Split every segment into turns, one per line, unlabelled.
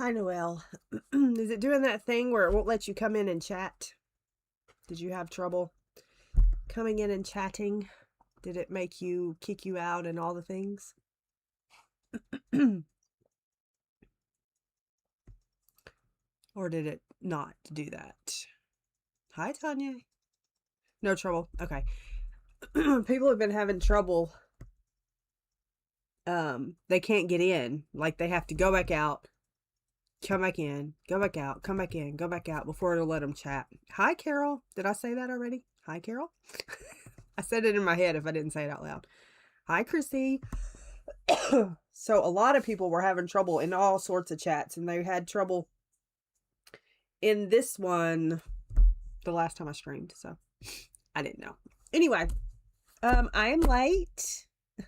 Hi, Noelle. Is it doing that thing where it won't let you come in and chat? Did you have trouble coming in and chatting? Did it make you kick you out and all the things? Or did it not do that? Hi, Tanya. No trouble. Okay. People have been having trouble. They can't get in. Like they have to go back out, come back in, go back out, come back in, go back out before it'll let them chat. Hi, Carol. Did I say that already? Hi, Carol. I said it in my head if I didn't say it out loud. Hi, Chrissy. So a lot of people were having trouble in all sorts of chats, and they had trouble in this one the last time I streamed, so I didn't know. Anyway, I am late.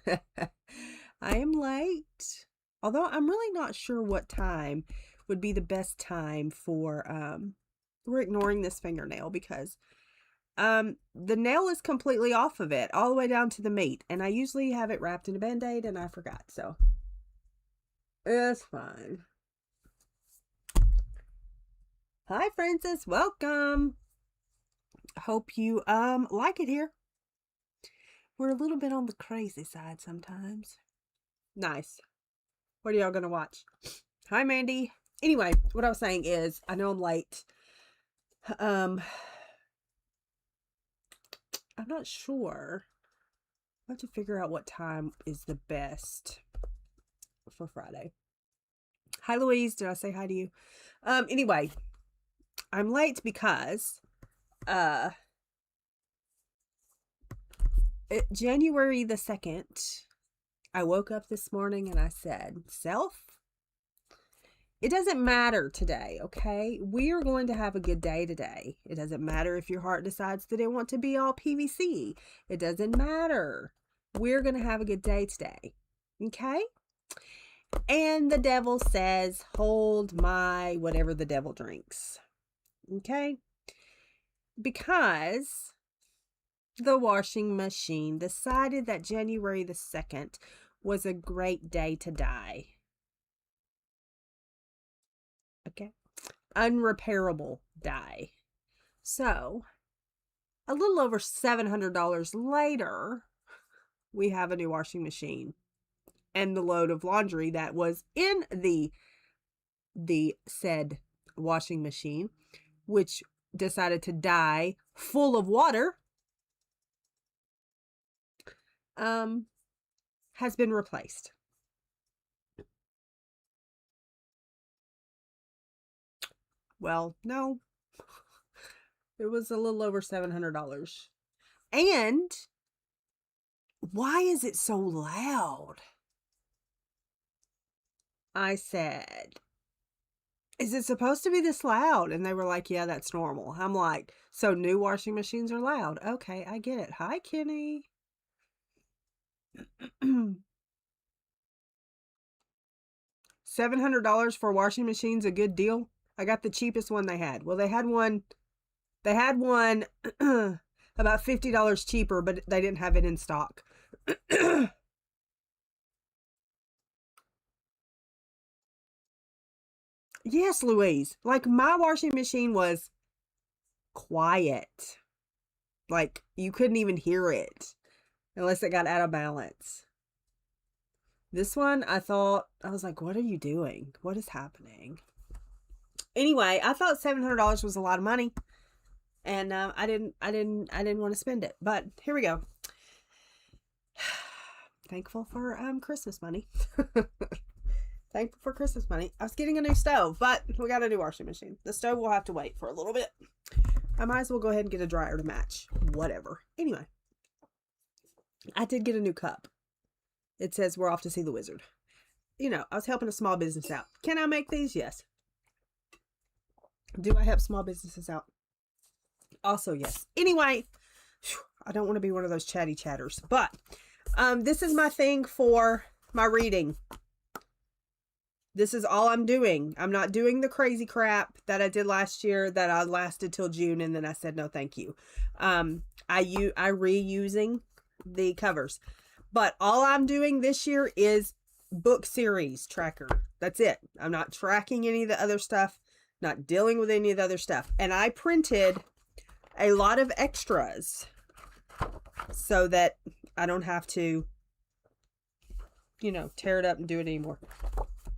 I am late. Although I'm really not sure what time would be the best time for, we're ignoring this fingernail because the nail is completely off of it all the way down to the meat, and I usually have it wrapped in a band-aid and I forgot, so it's fine. Hi, Francis. Welcome. Hope you like it here. We're a little bit on the crazy side sometimes. Nice. What are y'all gonna watch? Hi, Mandy. Anyway, what I was saying is, I know I'm late. I'm not sure. I have to figure out what time is the best for Friday. Hi, Louise. Did I say hi to you? Anyway, I'm late because January the 2nd, I woke up this morning and I said, self, it doesn't matter today, okay? We are going to have a good day today. It doesn't matter if your heart decides that it wants to be all PVC. It doesn't matter. We're going to have a good day today, okay? And the devil says, hold my whatever the devil drinks, okay? Because the washing machine decided that January the 2nd was a great day to die. Okay. Unrepairable die. So, a little over $700 later, we have a new washing machine. And the load of laundry that was in the said washing machine, which decided to die full of water, has been replaced. Well, no, it was a little over $700. And why is it so loud? I said, is it supposed to be this loud? And they were like, yeah, that's normal. I'm like, so new washing machines are loud. Okay, I get it. Hi, Kenny. $700 for a washing machine's a good deal. I got the cheapest one they had. Well, they had one about $50 cheaper, but they didn't have it in stock. Yes, Louise. Like, my washing machine was quiet. Like, you couldn't even hear it unless it got out of balance. This one, I was like, what are you doing? What is happening? Anyway, I thought $700 was a lot of money, and I didn't want to spend it. But here we go. Thankful for Christmas money. Thankful for Christmas money. I was getting a new stove, but we got a new washing machine. The stove will have to wait for a little bit. I might as well go ahead and get a dryer to match. Whatever. Anyway, I did get a new cup. It says we're off to see the wizard. You know, I was helping a small business out. Can I make these? Yes. Do I help small businesses out? Also, yes. Anyway, I don't want to be one of those chatty chatters, but this is my thing for my reading. This is all I'm doing. I'm not doing the crazy crap that I did last year that I lasted till June and then I said no thank you. I reusing the covers. But all I'm doing this year is book series tracker. That's it. I'm not tracking any of the other stuff, not dealing with any of the other stuff. And I printed a lot of extras so that I don't have to, you know, tear it up and do it anymore.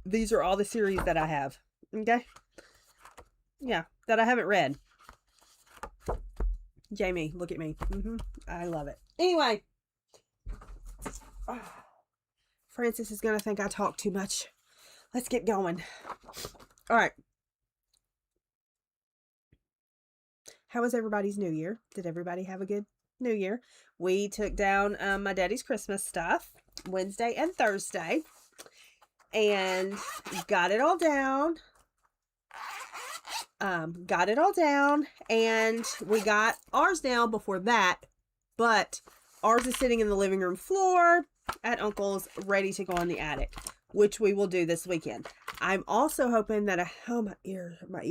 These are all the series that I have. Okay? Yeah, that I haven't read. Jamie, look at me. I love it. Anyway. Francis is going to think I talk too much. Let's get going. All right. How was everybody's New Year? Did everybody have a good New Year? We took down my daddy's Christmas stuff Wednesday and Thursday and got it all down. And we got ours down before that, but ours is sitting in the living room floor at Uncle's, ready to go on the attic, which we will do this weekend. I'm also hoping that my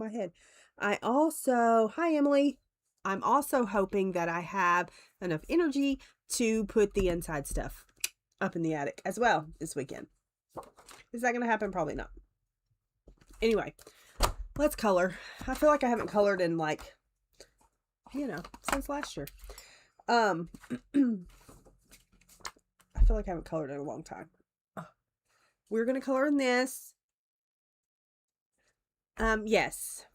head. Hi Emily. I'm also hoping that I have enough energy to put the inside stuff up in the attic as well this weekend. Is that going to happen? Probably not. Anyway, let's color. I feel like I haven't colored in like, you know, since last year. I feel like I haven't colored in a long time. We're going to color in this. Yes,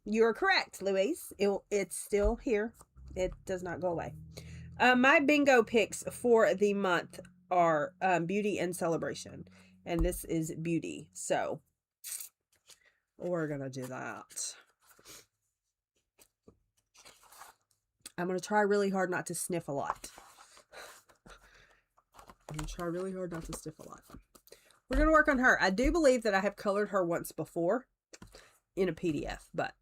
you're correct, Louise. It's still here. It does not go away. My bingo picks for the month are Beauty and Celebration. And this is Beauty. So we're going to do that. I'm going to try really hard not to sniff a lot. We're going to work on her. I do believe that I have colored her once before in a PDF, but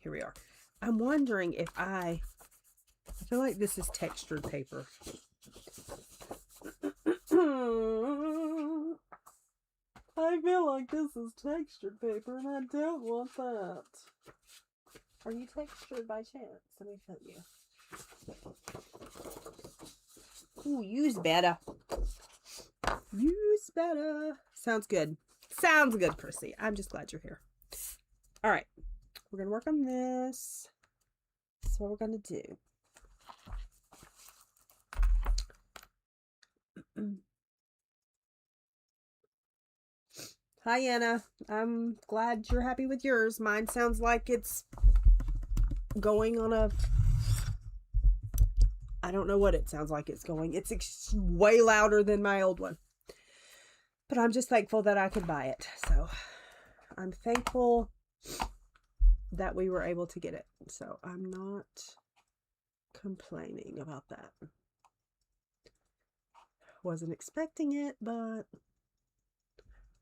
here we are. I'm wondering if I feel like this is textured paper. I feel like this is textured paper and I don't want that. Are you textured by chance? Let me show you. Ooh, use better. Use better. Sounds good. Sounds good, Chrissy. I'm just glad you're here. All right. We're going to work on this. That's what we're going to do. Hi, Anna. I'm glad you're happy with yours. Mine sounds like it's going on a... I don't know what it sounds like it's going. It's way louder than my old one. But I'm just thankful that I could buy it. So I'm thankful that we were able to get it. So I'm not complaining about that. Wasn't expecting it, but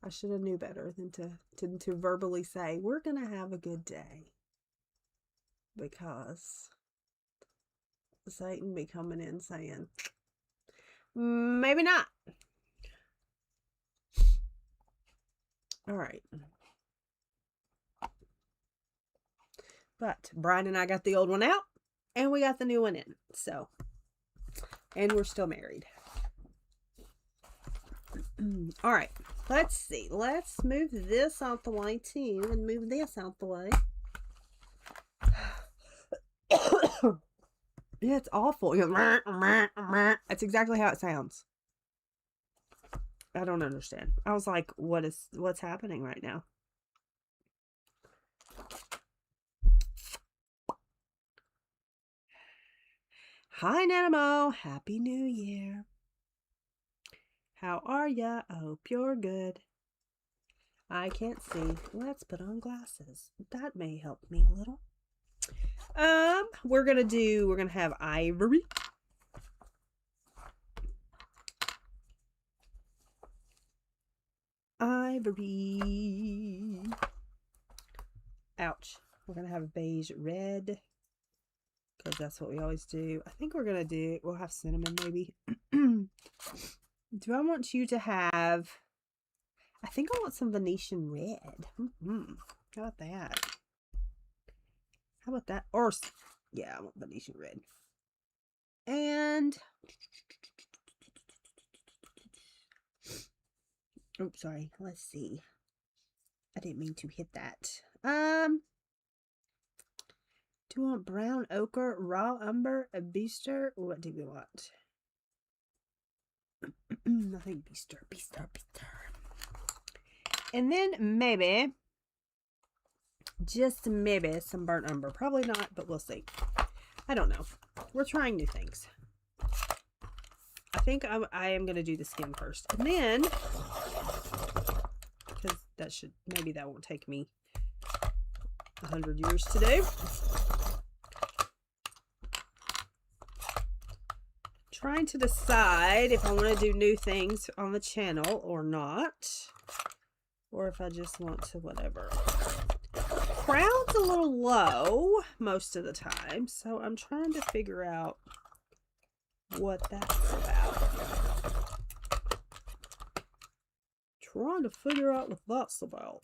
I should have knew better than to verbally say, we're going to have a good day. Because Satan be coming in saying, maybe not. All right. But Brian and I got the old one out and we got the new one in. So, and we're still married. All right. Let's see. Let's move this out the way too and move this out the way. Yeah, it's awful. That's exactly how it sounds. I don't understand. I was like, what's happening right now? Hi, Nanamo. Happy New Year. How are ya? I hope you're good. I can't see. Let's put on glasses. That may help me a little. We're gonna have ivory. Ivory. Ouch. We're gonna have beige red. Because that's what we always do. I think we'll have cinnamon maybe. Do I want you to have, I think I want some Venetian red. How about that? How about that? Or, yeah, I want Venetian red. And Oops, sorry. Let's see. I didn't mean to hit that. Do we want brown ochre, raw umber, a beaster? What do we want? I think beaster. And then maybe, just maybe, some burnt umber. Probably not, but we'll see. I don't know. We're trying new things. I think I am going to do the skin first. And then, because that should, maybe that won't take me 100 years to do. Trying to decide if I want to do new things on the channel or not. Or if I just want to whatever. Crown's a little low most of the time. So I'm trying to figure out what that's about. Trying to figure out what that's about.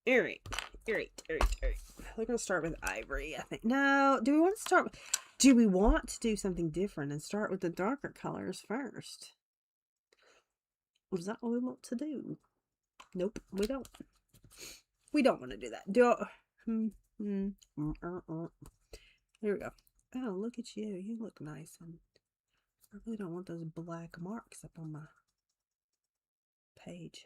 Alright. We're going to start with ivory, I think. No, do we want to start with... Do we want to do something different and start with the darker colors first? Is that what we want to do? Nope, we don't. We don't want to do that. Here we go. Oh, look at you. You look nice. And I really don't want those black marks up on my page.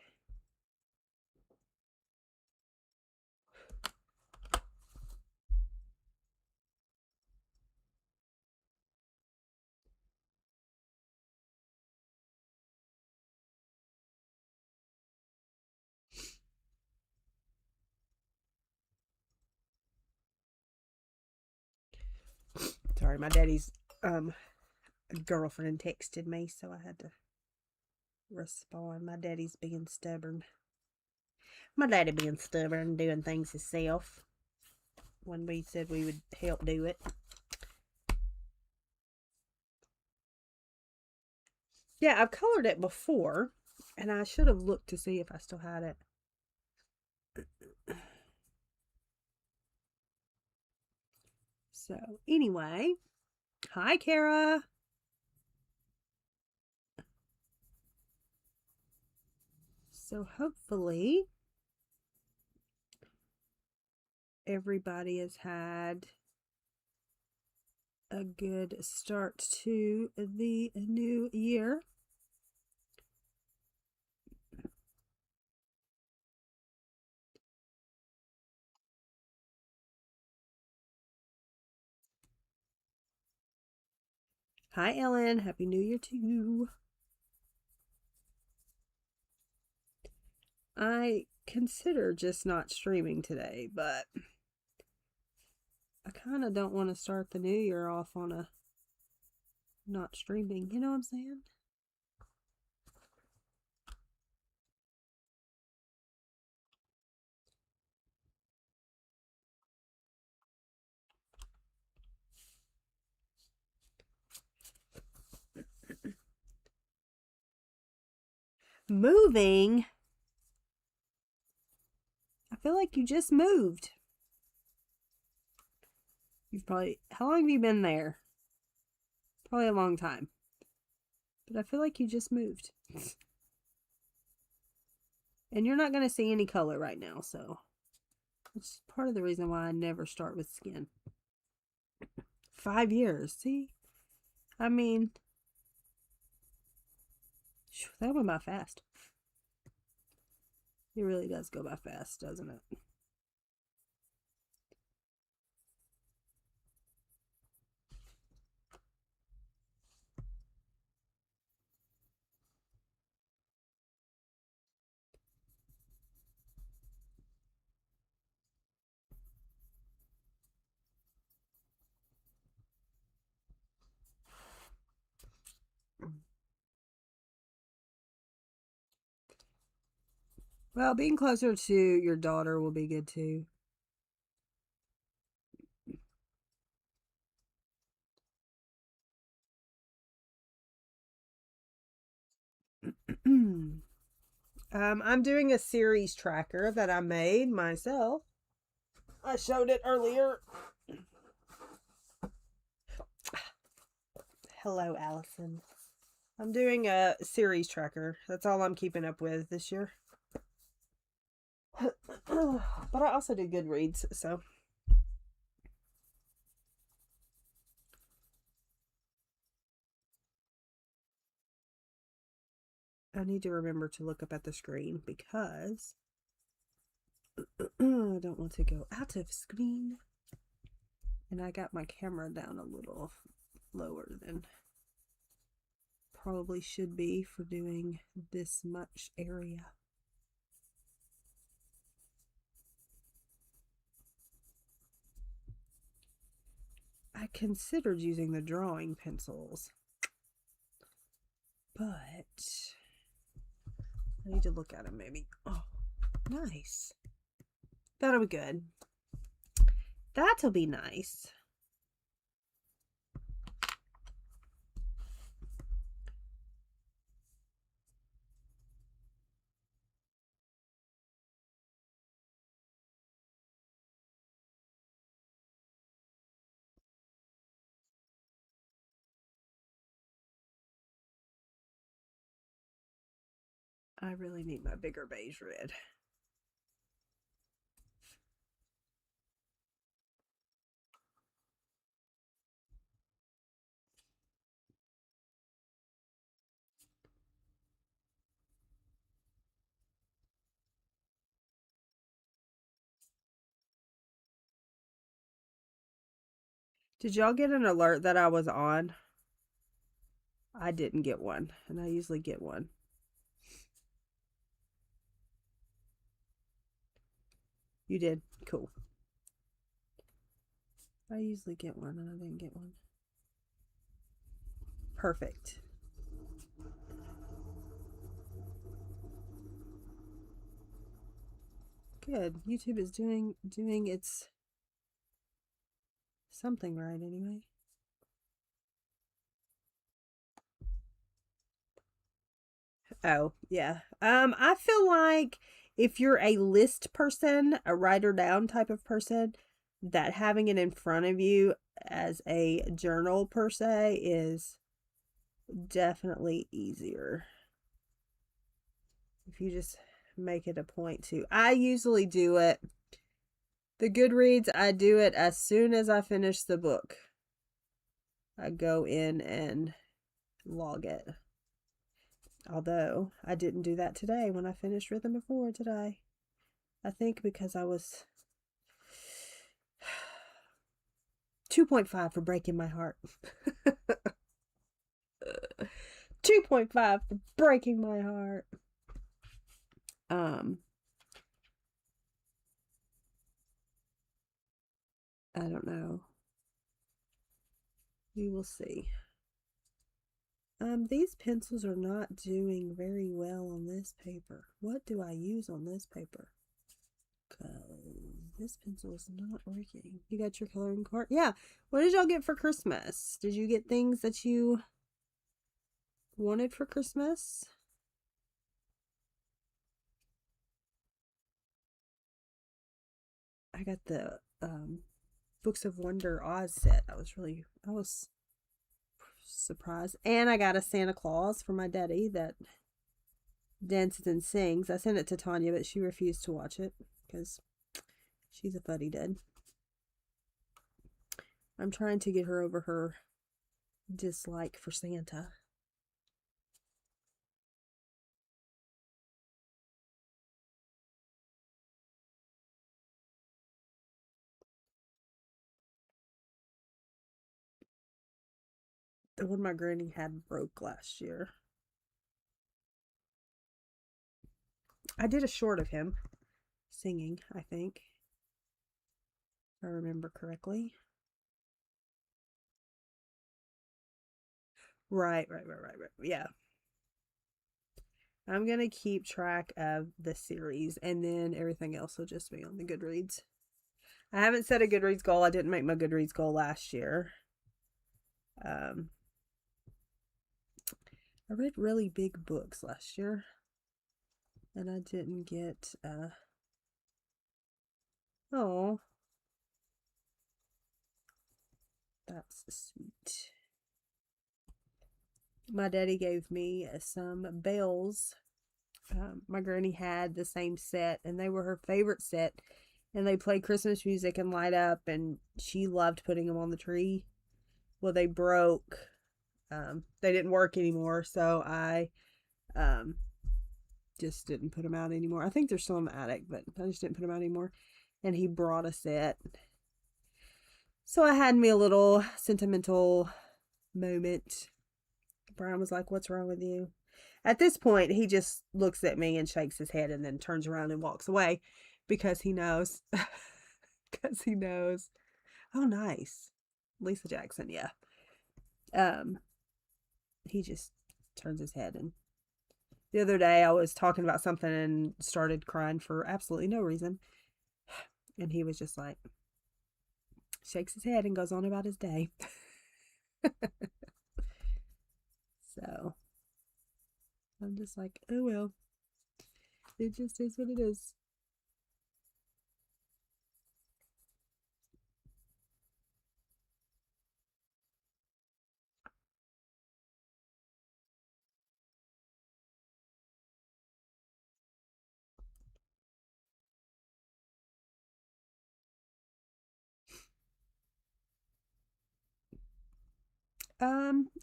Sorry, my daddy's girlfriend texted me, so I had to respond. My daddy's being stubborn. My daddy being stubborn, doing things himself when we said we would help do it. Yeah, I've colored it before, and I should have looked to see if I still had it. So, anyway, hi, Kara. So, hopefully, everybody has had a good start to the new year. Hi, Ellen. Happy New Year to you. I consider just not streaming today, but I kind of don't want to start the new year off on a not streaming. You know what I'm saying? Moving? I feel like you just moved. You've probably... How long have you been there? Probably a long time. But I feel like you just moved. And you're not going to see any color right now, so... It's part of the reason why I never start with skin. 5 years, see? I mean... That went by fast. It really does go by fast, doesn't it? Well, being closer to your daughter will be good too. I'm doing a series tracker that I made myself. I showed it earlier. Hello, Allison. I'm doing a series tracker. That's all I'm keeping up with this year. But I also do Goodreads, so. I need to remember to look up at the screen because I don't want to go out of screen. And I got my camera down a little lower than probably should be for doing this much area. I considered using the drawing pencils, but I need to look at them maybe. Oh, nice. That'll be good. That'll be nice. I really need my bigger beige red. Did y'all get an alert that I was on? I didn't get one, and I usually get one. You did? Cool. I usually get one, and I didn't get one. Perfect. Good. YouTube is doing its something right anyway. Oh, yeah. I feel like if you're a list person, a writer down type of person, that having it in front of you as a journal per se is definitely easier. If you just make it a point to. I usually do it. The Goodreads, I do it as soon as I finish the book. I go in and log it. Although, I didn't do that today when I finished Rhythm of War today. I think because I was 2.5 for breaking my heart. 2.5 for breaking my heart. I don't know. We will see. These pencils are not doing very well on this paper. What do I use on this paper? Because this pencil is not working. You got your coloring card? Yeah. What did y'all get for Christmas? Did you get things that you wanted for Christmas? I got the Books of Wonder Oz set. I was surprised. And I got a Santa Claus for my daddy that dances and sings. I sent it to Tanya, but she refused to watch it because she's a fuddy dud. I'm trying to get her over her dislike for Santa. The one my granny had broke last year. I did a short of him singing, I think. If I remember correctly. Right. Yeah. I'm going to keep track of the series, and then everything else will just be on the Goodreads. I haven't set a Goodreads goal. I didn't make my Goodreads goal last year. I read really big books last year, and I didn't get, oh, that's sweet. my daddy gave me some bells. My granny had the same set, and they were her favorite set. And they played Christmas music and light up, and she loved putting them on the tree. Well, they broke. They didn't work anymore, so I just didn't put them out anymore. I think they're still in the attic, but I just didn't put them out anymore. And he brought a set. So I had me a little sentimental moment. Brian was like, "What's wrong with you?" At this point, he just looks at me and shakes his head and then turns around and walks away because he knows. Because he knows. Oh, nice. Lisa Jackson, yeah. He just turns his head. And the other day I was talking about something and started crying for absolutely no reason. And he was just like, shakes his head and goes on about his day. So I'm just like, oh well. It just is what it is.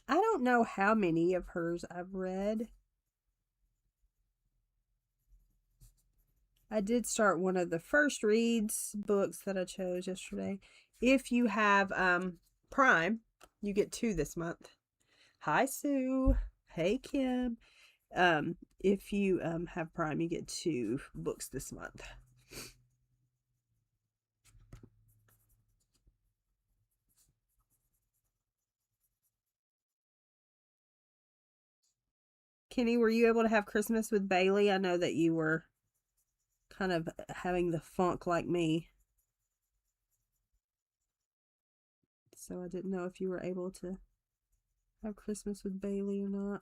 I don't know how many of hers I've read. I did start one of the first reads books that I chose yesterday. If you have Prime, you get 2 this month. Hi Sue. Hey Kim. If you have Prime, you get 2 books this month. Kenny, were you able to have Christmas with Bailey? I know that you were kind of having the funk like me. So I didn't know if you were able to have Christmas with Bailey or not.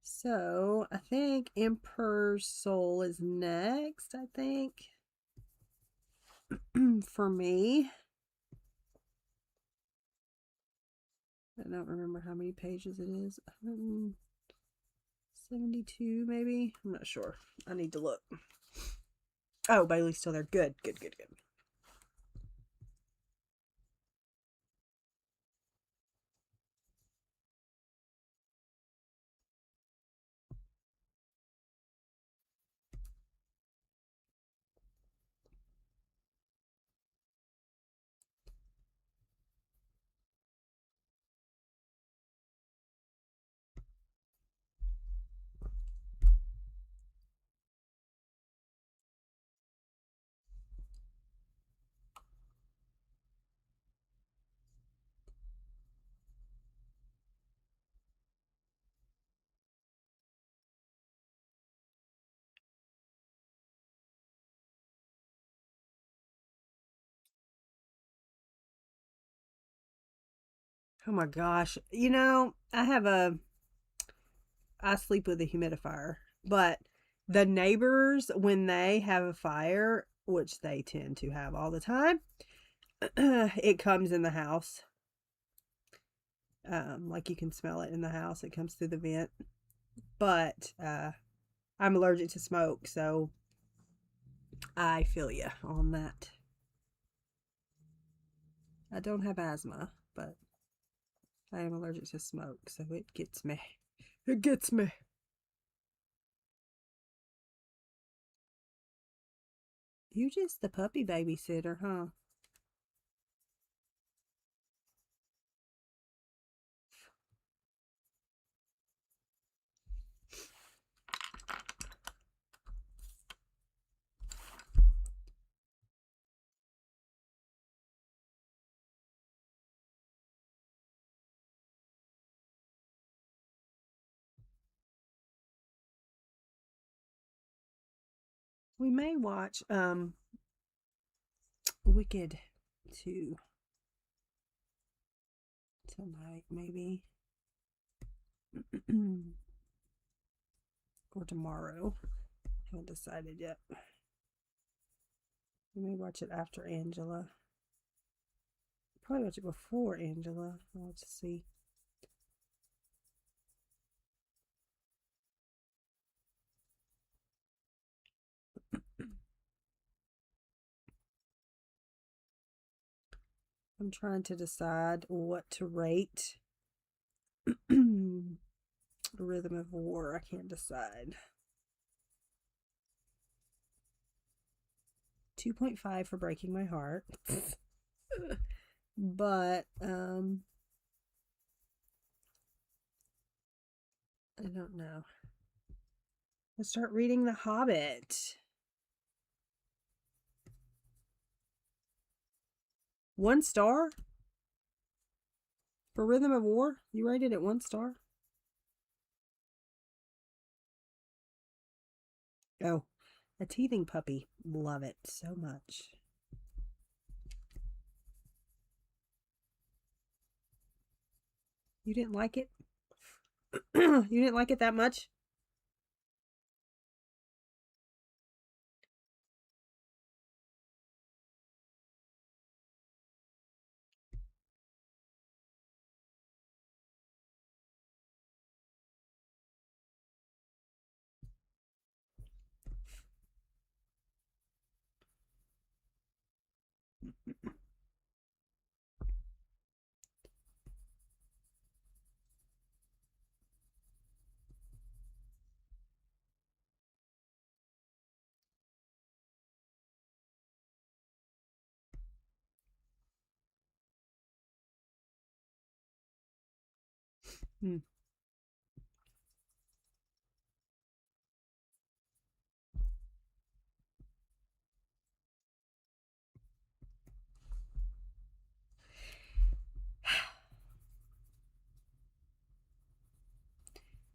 So I think Emperor's Soul is next, I think. For me. I don't remember how many pages it is. 172 maybe? I'm not sure. I need to look. Oh, Bailey's still there. Good, good, good, good. Oh my gosh. You know, I sleep with a humidifier, but the neighbors, when they have a fire, which they tend to have all the time, it comes in the house. Like you can smell it in the house. It comes through the vent. But I'm allergic to smoke, so I feel you on that. I don't have asthma, but I am allergic to smoke, so it gets me. It gets me. You just the puppy babysitter, huh? We may watch Wicked 2 tonight, maybe. Or tomorrow. Haven't decided yet. We may watch it after Angela. Probably watch it before Angela. I'll have to see. I'm trying to decide what to rate. Rhythm of War. I can't decide. 2.5 for Breaking My Heart. But I don't know. Let's start reading The Hobbit. 1 star? For Rhythm of War? You rated it 1 star? Oh, A Teething Puppy. Love it so much. You didn't like it? You didn't like it that much? Hmm.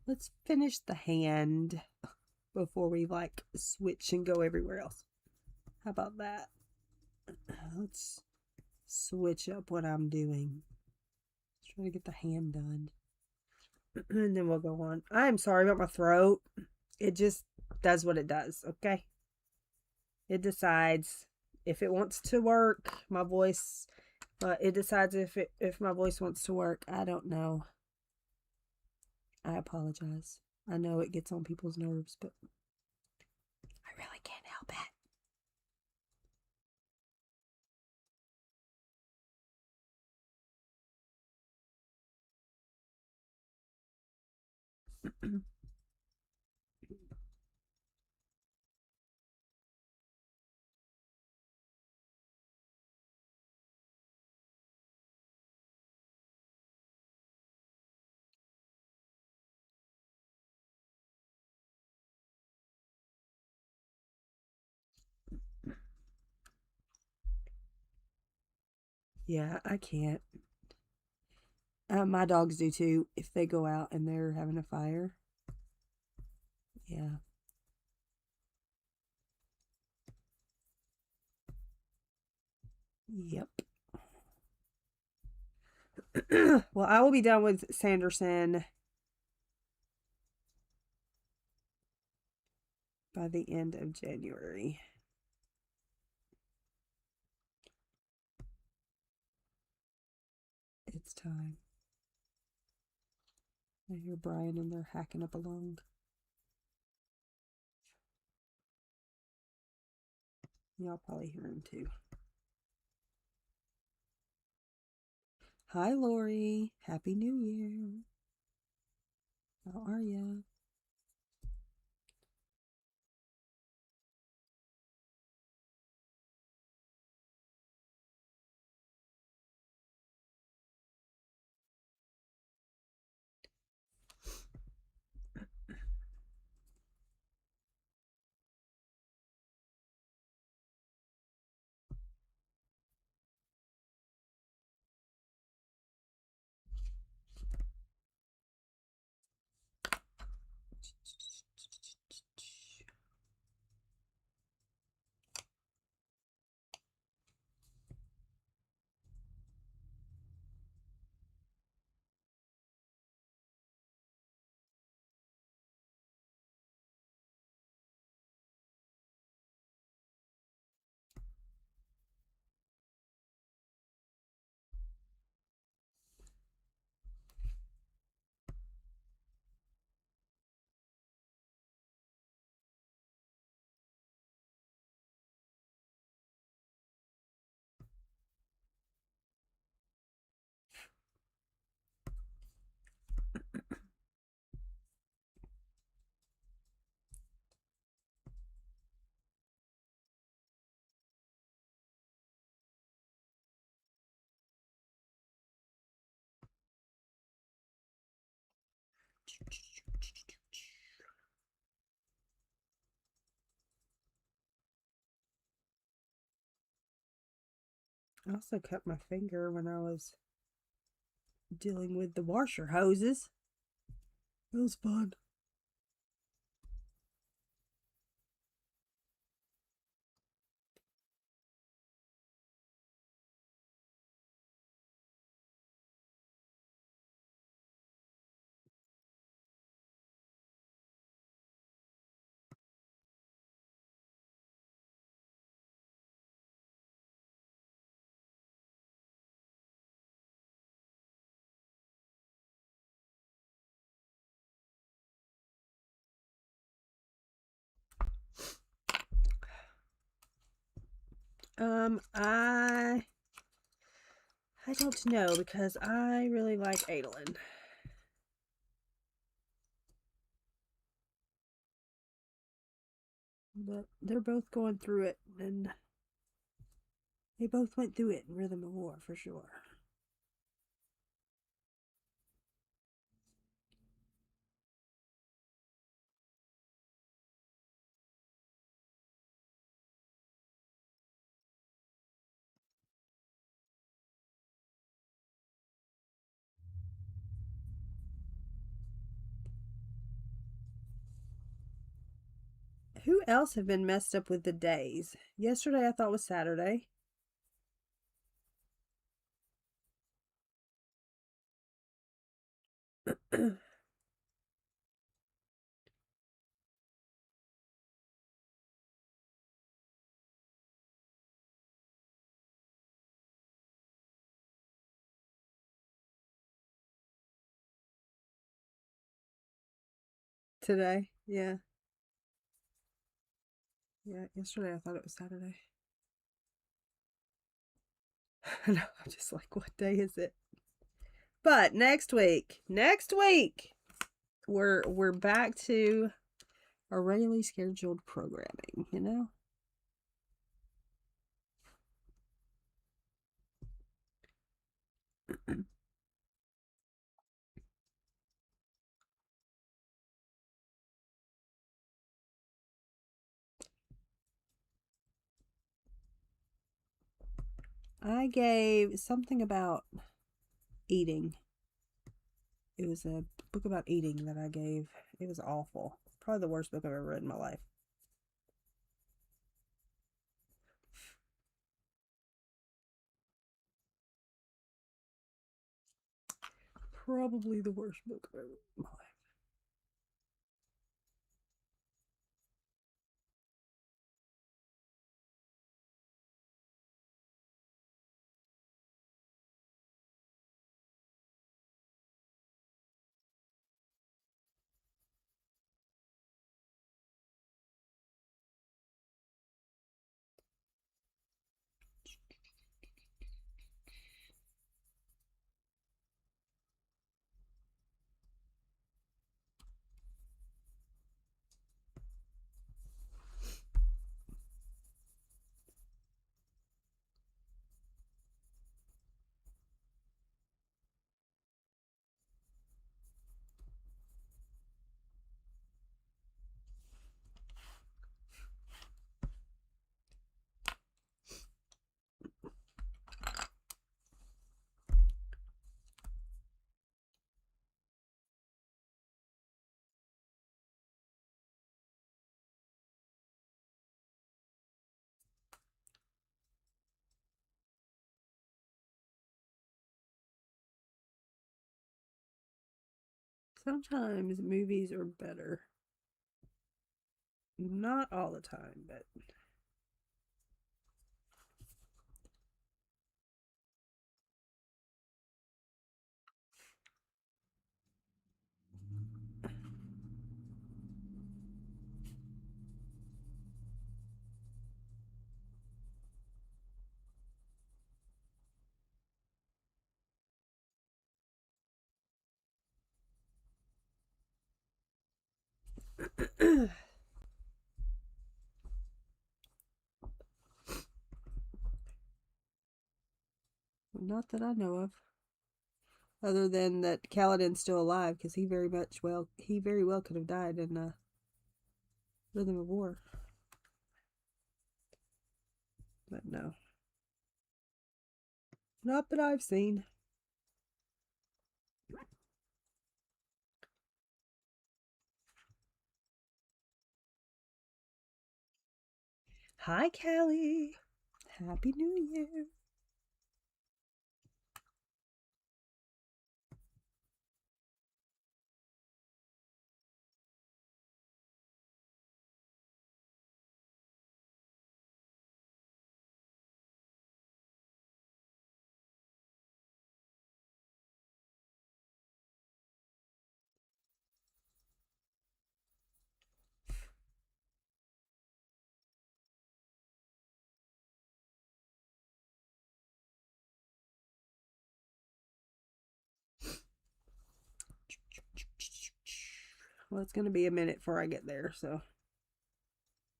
Let's finish the hand before we like switch and go everywhere else. How about that? Let's switch up what I'm doing. Let's try to get the hand done. And then we'll go on. I'm sorry about my throat. It just does what it does, okay? It decides if it wants to work, my voice, it decides if my voice wants to work. I don't know. I apologize. I know it gets on people's nerves, but I really can't help it. Yeah, I can't. My dogs do too. If they go out and they're having a fire. Yeah. Yep. Well, I will be done with Sanderson by the end of January. It's time. I hear Brian and they're hacking up a lung. Y'all probably hear him too. Hi, Lori. Happy New Year. How are ya? I also cut my finger when I was dealing with the washer hoses. It was fun. I don't know because I really like Adolin. But they're both going through it, and they both went through it in Rhythm of War for sure. Who else have been messed up with the days? Yesterday I thought was Saturday. Today, yeah. Yeah, yesterday I thought it was Saturday. No, I'm just like, what day is it? But next week, we're back to our regularly scheduled programming, you know? I gave something about eating. It was a book about eating that I gave. It was awful. Probably the worst book I've ever read in my life. Probably the worst book I've ever read in my life. Sometimes movies are better. Not all the time, but not that I know of. Other than that Kaladin's still alive, because he very well could have died in Rhythm of War. But no. Not that I've seen. Hi, Callie. Happy New Year. Well, it's going to be a minute before I get there, so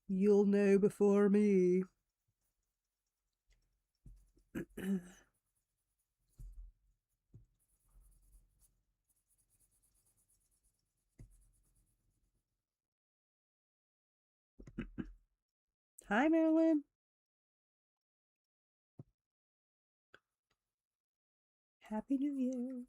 you'll know before me. Hi, Marilyn. Happy New Year.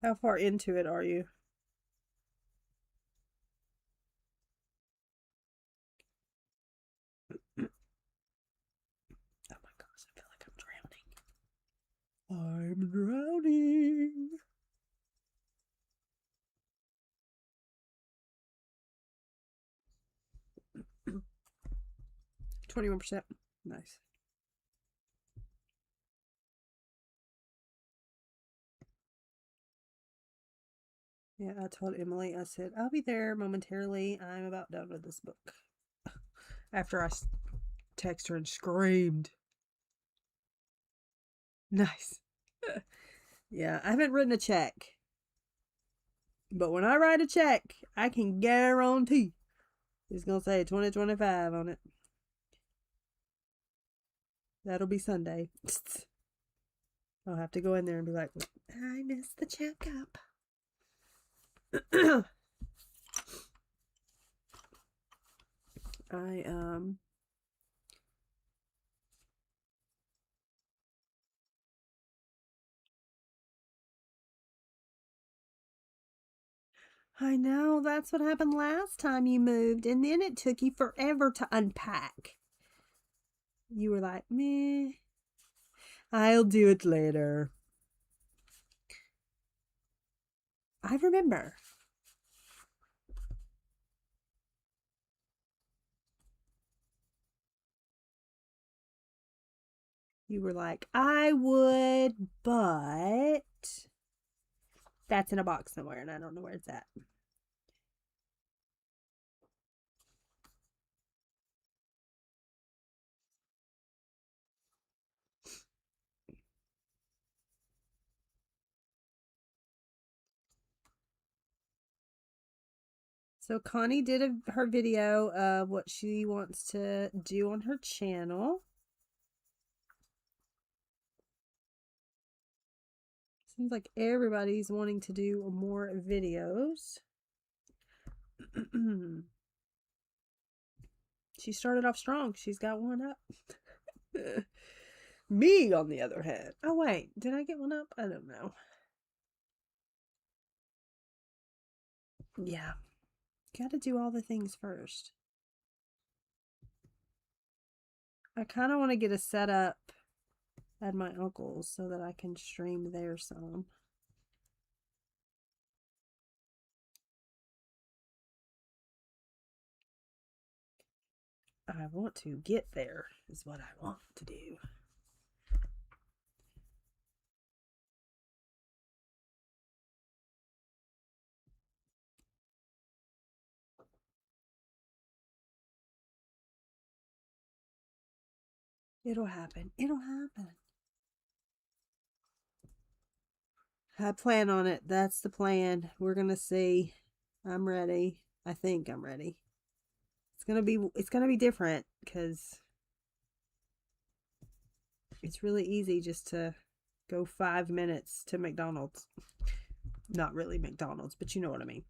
How far into it are you? Oh my gosh, I feel like I'm drowning. I'm drowning. 21%. Nice. Yeah, I told Emily, I said, I'll be there momentarily. I'm about done with this book. After I texted her and screamed. Nice. Yeah, I haven't written a check. But when I write a check, I can guarantee it's going to say 2025 on it. That'll be Sunday. I'll have to go in there and be like, I missed the checkup. I know, that's what happened last time you moved, and then it took you forever to unpack. You were like, meh, I'll do it later. I remember. You were like, I would, but that's in a box somewhere, and I don't know where it's at. So Connie did her video of what she wants to do on her channel. Seems like everybody's wanting to do more videos. She started off strong. She's got one up. Me, on the other hand. Oh, wait. Did I get one up? I don't know. Yeah. Gotta do all the things first. I kind of want to get a setup at my uncle's so that I can stream there some. I want to get there is what I want to do. It'll happen. It'll happen. I plan on it. That's the plan. We're going to see. I'm ready. I think I'm ready. It's going to be different because it's really easy just to go 5 minutes to McDonald's. Not really McDonald's, but you know what I mean.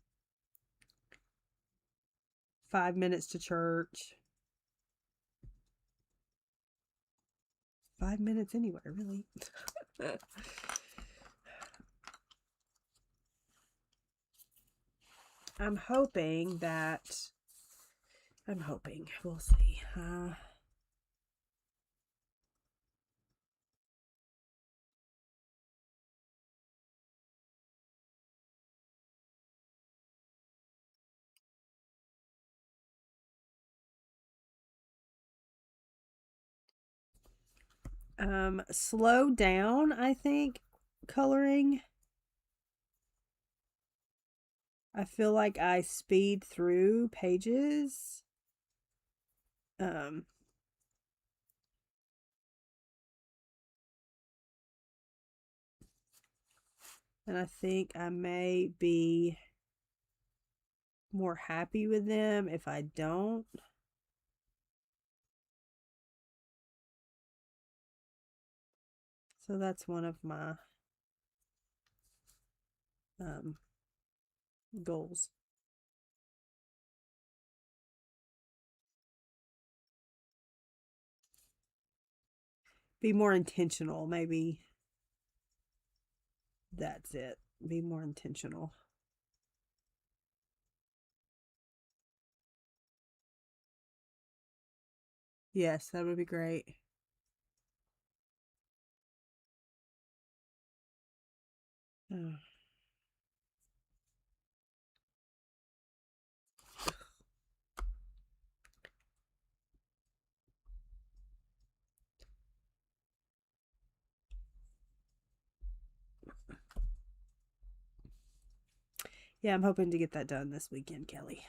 5 minutes to church. 5 minutes anywhere, really. I'm hoping, we'll see. Slow down, I think, coloring. I feel like I speed through pages. And I think I may be more happy with them if I don't. So that's one of my goals. Be more intentional, maybe. That's it. Be more intentional. Yes, that would be great. Oh. Yeah, I'm hoping to get that done this weekend, Kelly.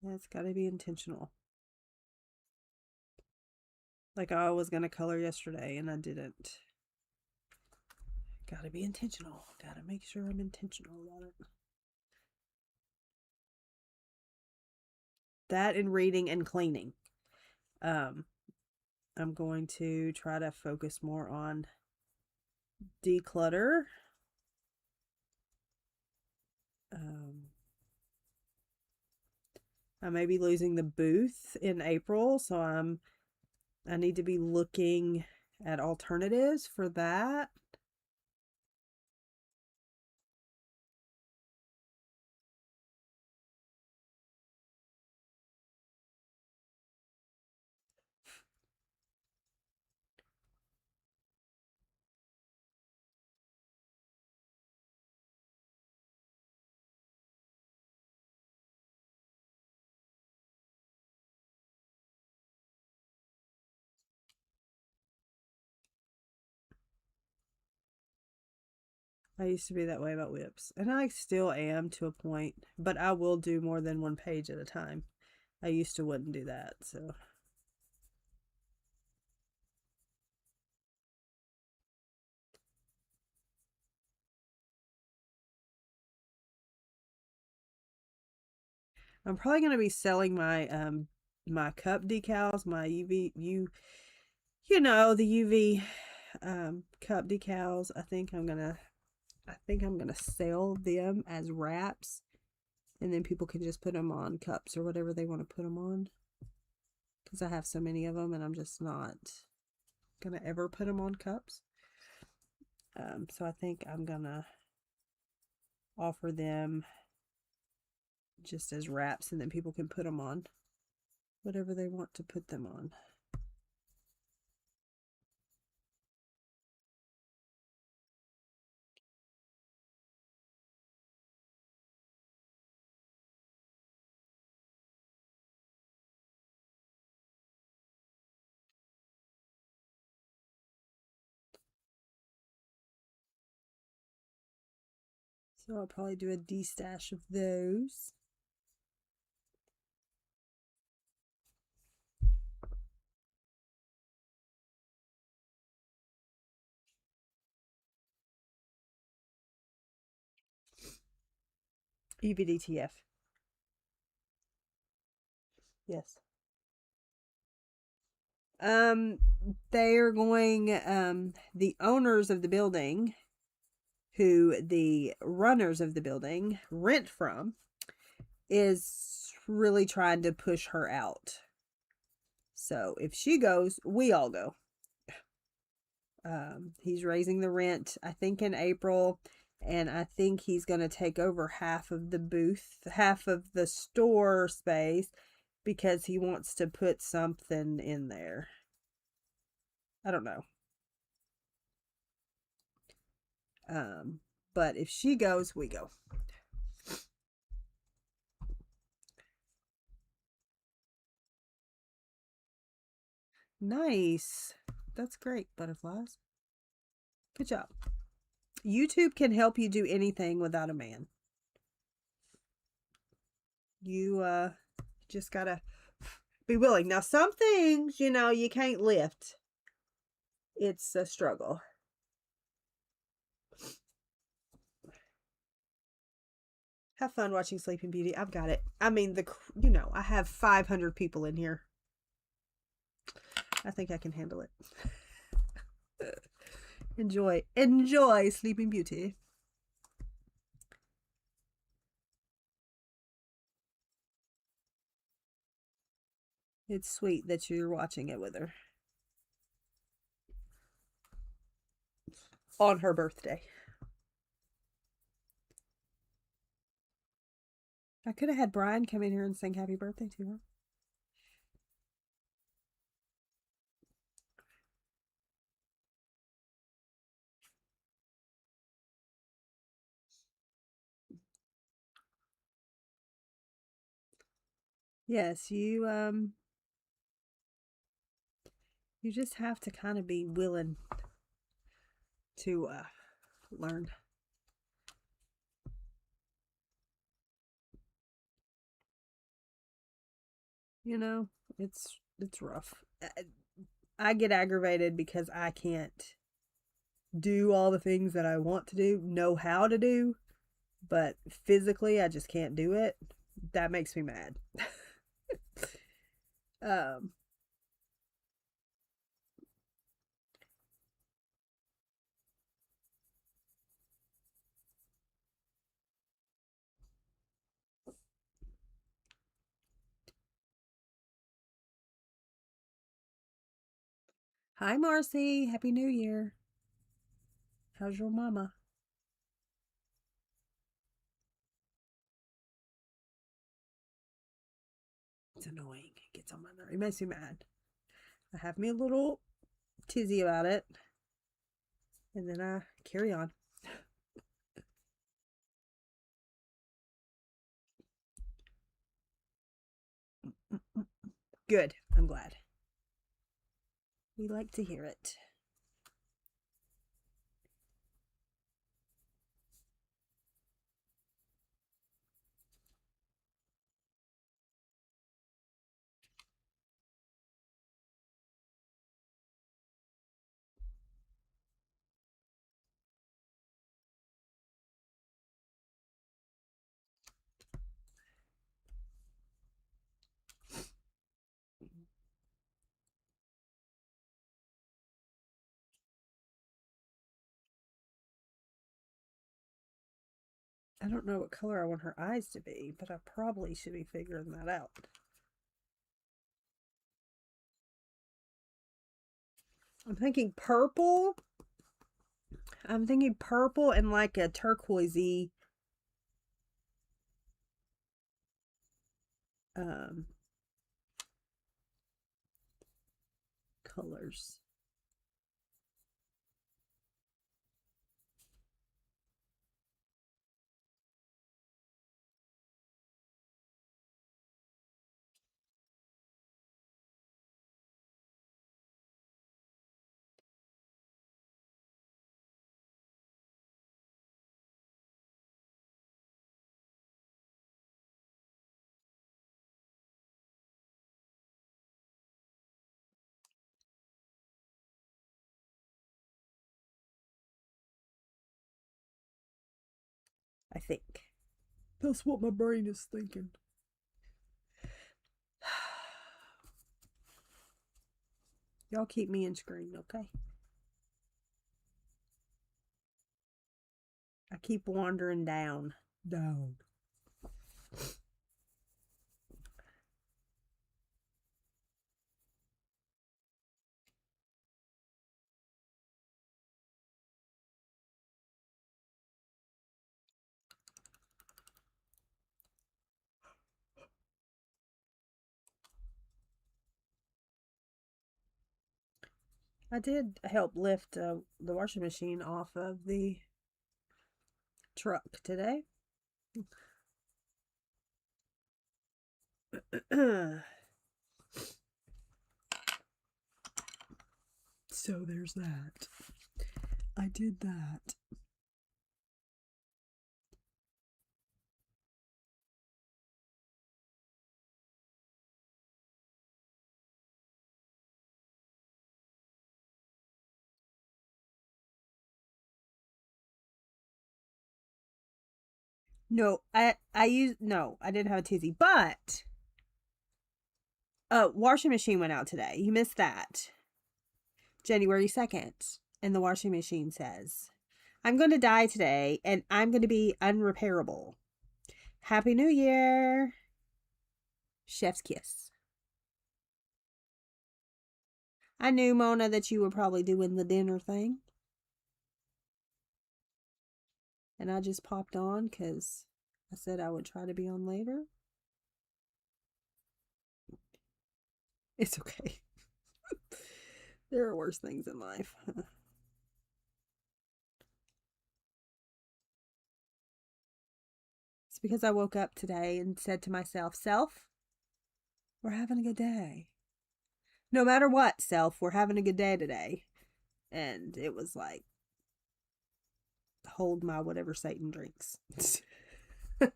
Yeah, it's got to be intentional. Like I was going to color yesterday and I didn't. Got to be intentional. Got to make sure I'm intentional about it. That and reading and cleaning. I'm going to try to focus more on declutter. I may be losing the booth in April, so I need to be looking at alternatives for that. I used to be that way about whips, and I still am to a point, but I will do more than one page at a time. I used to wouldn't do that, so. I'm probably going to be selling my my cup decals, my the UV cup decals. I think I'm gonna sell them as wraps, and then people can just put them on cups or whatever they want to put them on. Because I have so many of them, and I'm just not gonna ever put them on cups. So I think I'm gonna offer them just as wraps, and then people can put them on whatever they want to put them on. So I'll probably do a de-stash of those. EVDTF. Yes. They are going, the owners of the building, who the runners of the building rent from, is really trying to push her out. So if she goes, we all go. He's raising the rent, I think, in April, and I think he's going to take over half of the booth, half of the store space, because he wants to put something in there. I don't know. But if she goes, we go. Nice. That's great, butterflies. Good job. YouTube can help you do anything without a man. You just gotta be willing. Now, some things, you know, you can't lift. It's a struggle. Have fun watching Sleeping Beauty. I've got it. I mean, you know, I have 500 people in here. I think I can handle it. Enjoy Sleeping Beauty. It's sweet that you're watching it with her on her birthday. I could have had Brian come in here and sing happy birthday to her. Yes, you just have to kind of be willing to learn. You know, it's rough. I get aggravated because I can't do all the things that I want to do, know how to do, but physically I just can't do it. That makes me mad. Hi, Marcy. Happy New Year. How's your mama? It's annoying. It gets on my nerve. It makes me mad. I have me a little tizzy about it, and then I carry on. Good. I'm glad. We like to hear it. I don't know what color I want her eyes to be, but I probably should be figuring that out. I'm thinking purple. I'm thinking purple and like a turquoisey colors. I think. That's what my brain is thinking. Y'all keep me in screen, okay? I keep wandering down. Down. I did help lift the washing machine off of the truck today. So there's that. I did that. No, I didn't have a tizzy, but washing machine went out today. You missed that. January 2nd. And the washing machine says, I'm going to die today and I'm going to be unrepairable. Happy New Year. Chef's kiss. I knew, Mona, that you were probably doing the dinner thing. And I just popped on because I said I would try to be on later. It's okay. There are worse things in life. It's because I woke up today and said to myself, Self, we're having a good day. No matter what, Self, we're having a good day today. And it was like, hold my whatever Satan drinks.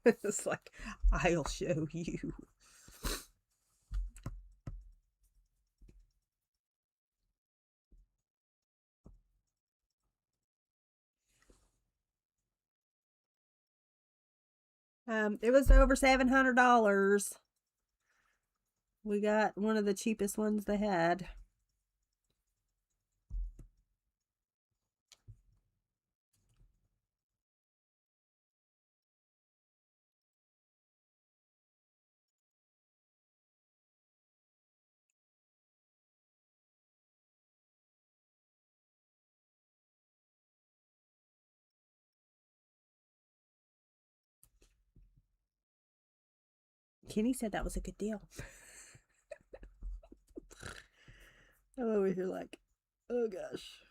It's like, I'll show you. It was over $700. We got one of the cheapest ones they had. Kenny said that was a good deal. I'm over here like, oh gosh.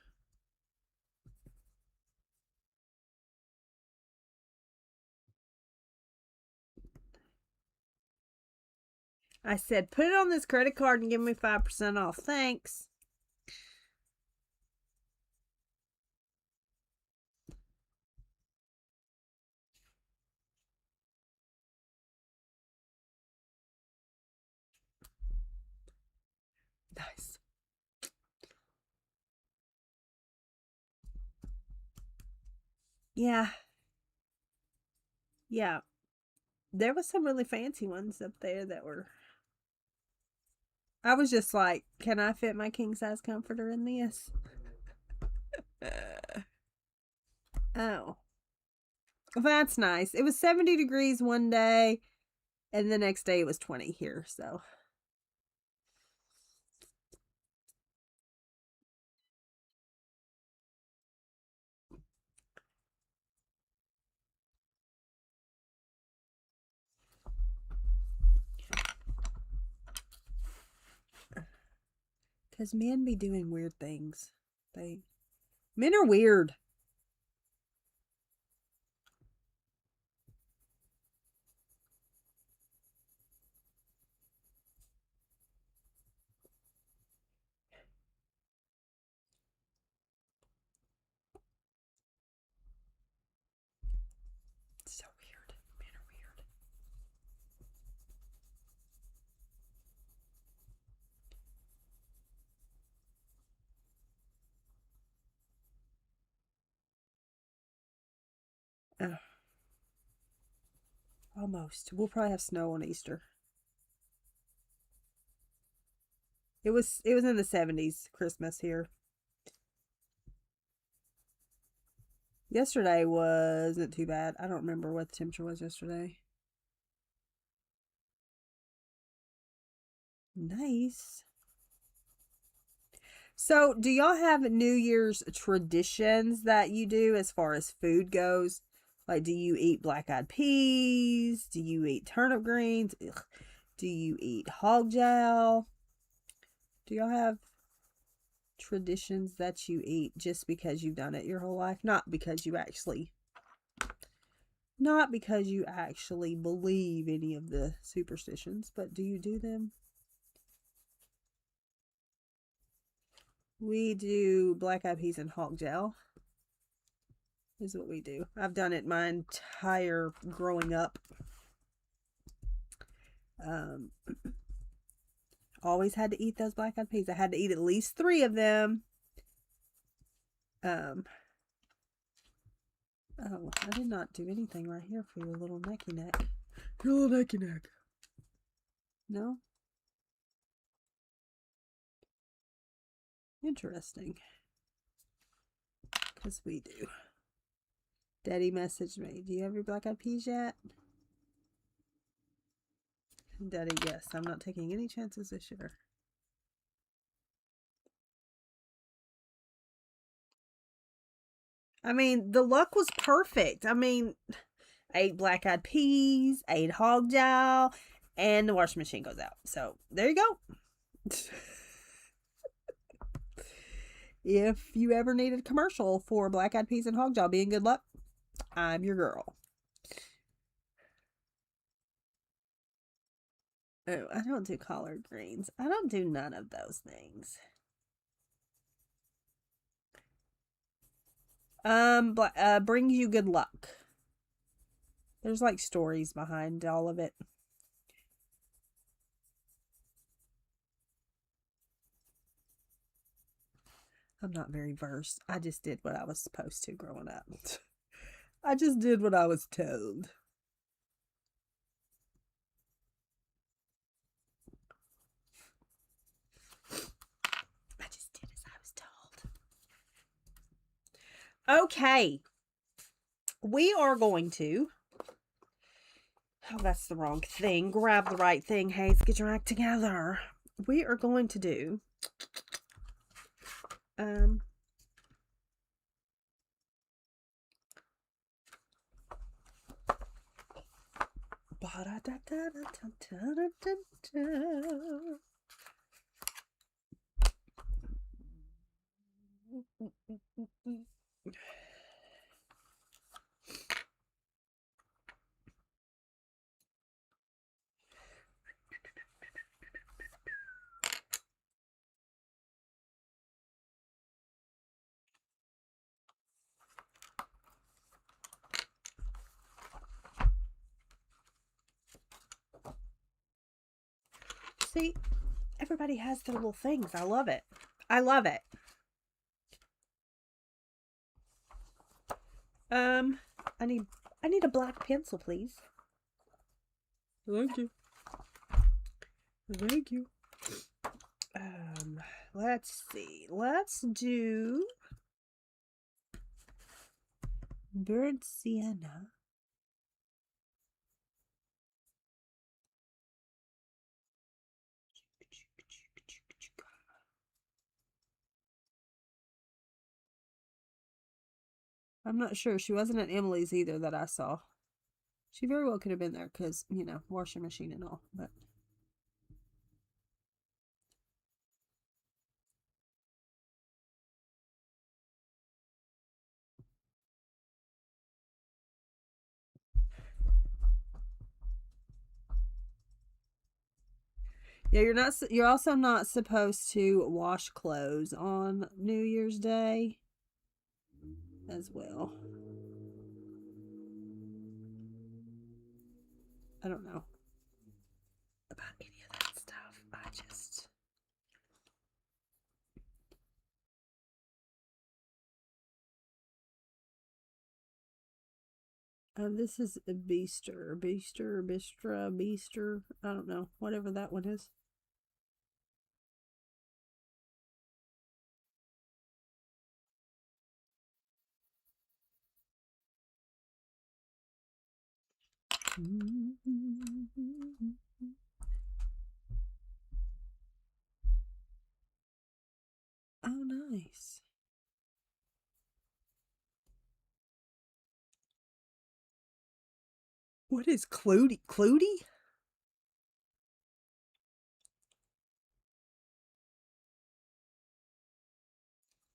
I said, put it on this credit card and give me 5% off. Thanks. Nice. Yeah. Yeah. There was some really fancy ones up there that were... I was just like, can I fit my king size comforter in this? Oh. That's nice. It was 70 degrees one day, and the next day it was 20 here, so... Because men be doing weird things. Men are weird. So weird. Men are weird. Almost. We'll probably have snow on Easter. It was in the 70s, Christmas here. Yesterday wasn't too bad. I don't remember what the temperature was yesterday. Nice. So, do y'all have New Year's traditions that you do as far as food goes? Like, do you eat black-eyed peas? Do you eat turnip greens? Ugh. Do you eat hog jowl? Do y'all have traditions that you eat just because you've done it your whole life? Not because you actually believe any of the superstitions, but do you do them? We do black-eyed peas and hog jowl. Is what we do. I've done it my entire growing up. Always had to eat those black-eyed peas. I had to eat at least 3 of them. Oh, I did not do anything right here for your little necky neck. Your little necky neck. No? Interesting. Because we do. Daddy messaged me. Do you have your black-eyed peas yet? Daddy, yes. I'm not taking any chances this year. I mean, the luck was perfect. I mean, 8 black-eyed peas, 8 hog jowl, and the washing machine goes out. So, there you go. If you ever needed a commercial for black-eyed peas and hog jowl being good luck, I'm your girl. Oh, I don't do collard greens. I don't do none of those things. Brings you good luck. There's like stories behind all of it. I'm not very versed. I just did what I was supposed to growing up. I just did what I was told. I just did as I was told. Okay. We are going to... Oh, that's the wrong thing. Grab the right thing, Hayes. Get your act together. We are going to do... See, everybody has their little things. I love it. I love it. I need a black pencil, please. Thank you. Thank you. Let's see. Let's do Burnt Sienna. I'm not sure. She wasn't at Emily's either that I saw. She very well could have been there because, you know, washing machine and all. But Yeah, you're also not supposed to wash clothes on New Year's Day as well. I don't know about any of that stuff. I just... this is a Beaster. I don't know. Whatever that one is. Oh, nice. What is Clutie? Clutie?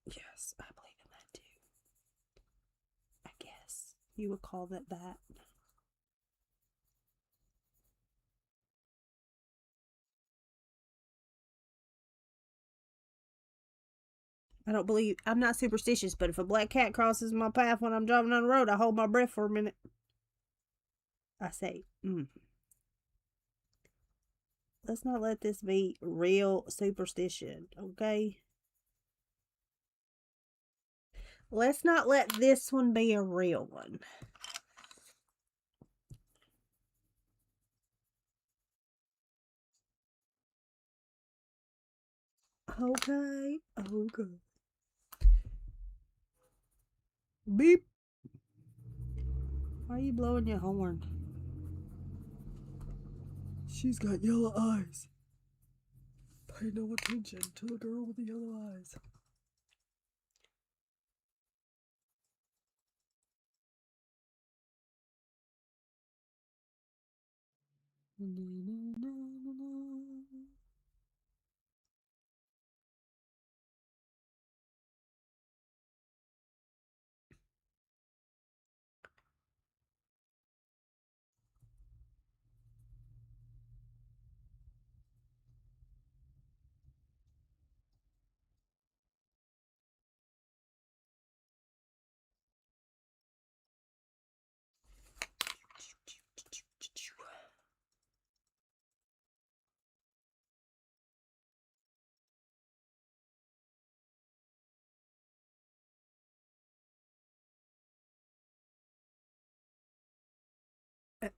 Yes, I believe in that too. I guess you would call that that. I'm not superstitious, but if a black cat crosses my path when I'm driving on the road, I hold my breath for a minute. I say, let's not let this be real superstition, okay? Let's not let this one be a real one. Okay. Beep. Why are you blowing your horn? She's got yellow eyes. Pay no attention to the girl with the yellow eyes.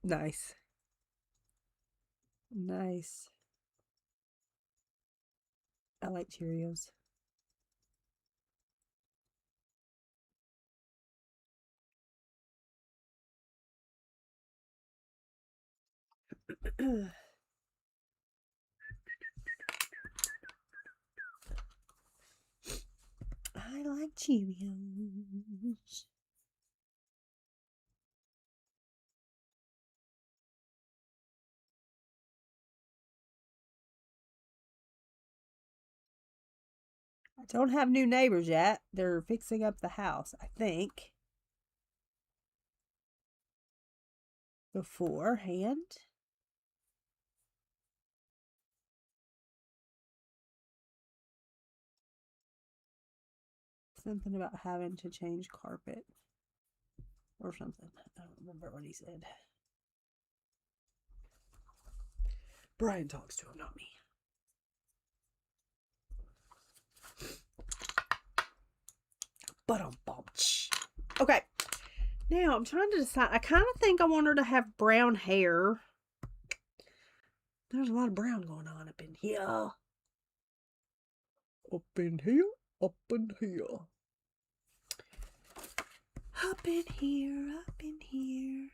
Nice. Nice. I like Cheerios. I like Cheerios. I don't have new neighbors yet. They're fixing up the house, I think. Beforehand. Something about having to change carpet. Or something. I don't remember what he said. Brian talks to him, not me. Okay. Now, I'm trying to decide. I kind of think I want her to have brown hair. There's a lot of brown going on up in here. Up in here. Up in here. Up in here. Up in here.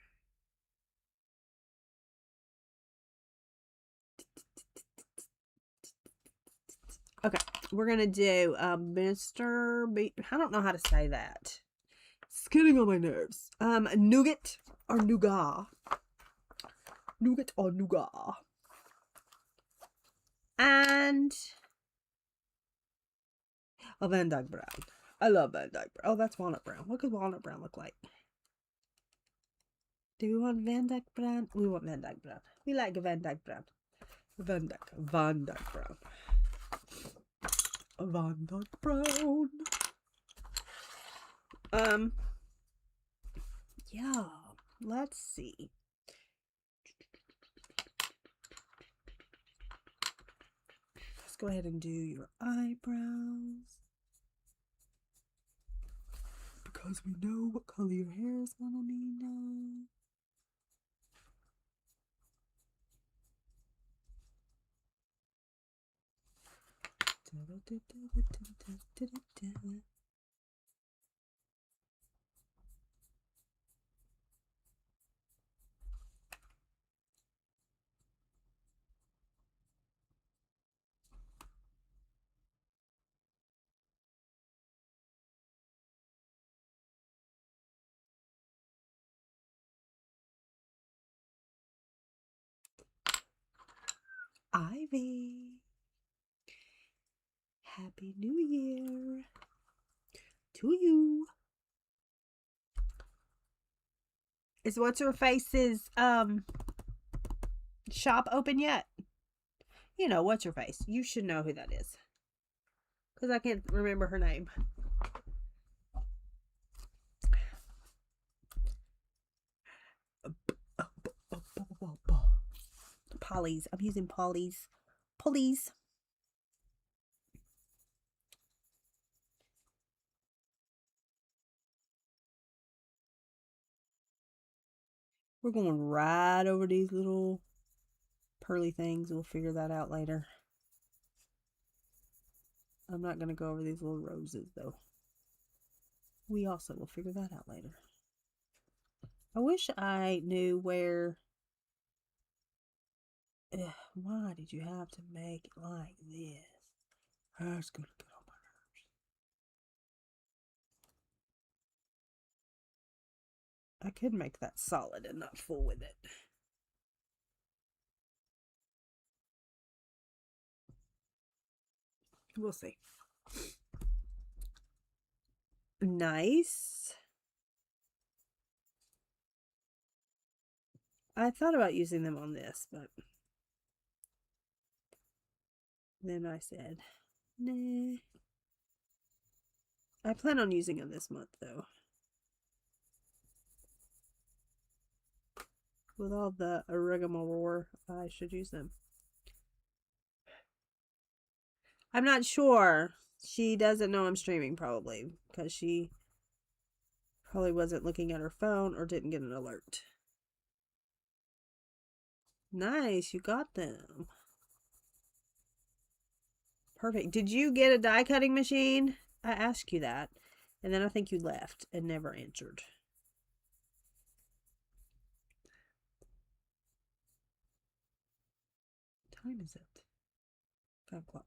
Okay. We're going to do Mr. B. I don't know how to say that. It's getting on my nerves. Nougat or nougat. Nougat or nougat. And a Van Dyke brown. I love Van Dyke brown. Oh, that's walnut brown. What could walnut brown look like? Do we want Van Dyke brown? We want Van Dyke brown. We like a Van Dyke brown. Van Dyke Brown. Van Dyke Brown. Yeah, let's see. Let's go ahead and do your eyebrows. Because we know what color your hair is gonna need now. Ivy, Happy New Year to you. Is What's Her Face's shop open yet? You know, What's Her Face. You should know who that is. Because I can't remember her name. Polly's. I'm using Polly's. Polly's. We're going right over these little pearly things. We'll figure that out later. I'm not going to go over these little roses, though. We also will figure that out later. I wish I knew where... why did you have to make it like this? That's going to get on my nerves. I could make that solid and not full with it. We'll see. Nice. I thought about using them on this, but then I said, nah. I plan on using them this month, though. With all the rigmarole, I should use them. I'm not sure. She doesn't know I'm streaming, probably, because she probably wasn't looking at her phone or didn't get an alert. Nice, you got them. Perfect. Did you get a die cutting machine? I asked you that, and then I think you left and never answered. What time is it? 5 o'clock.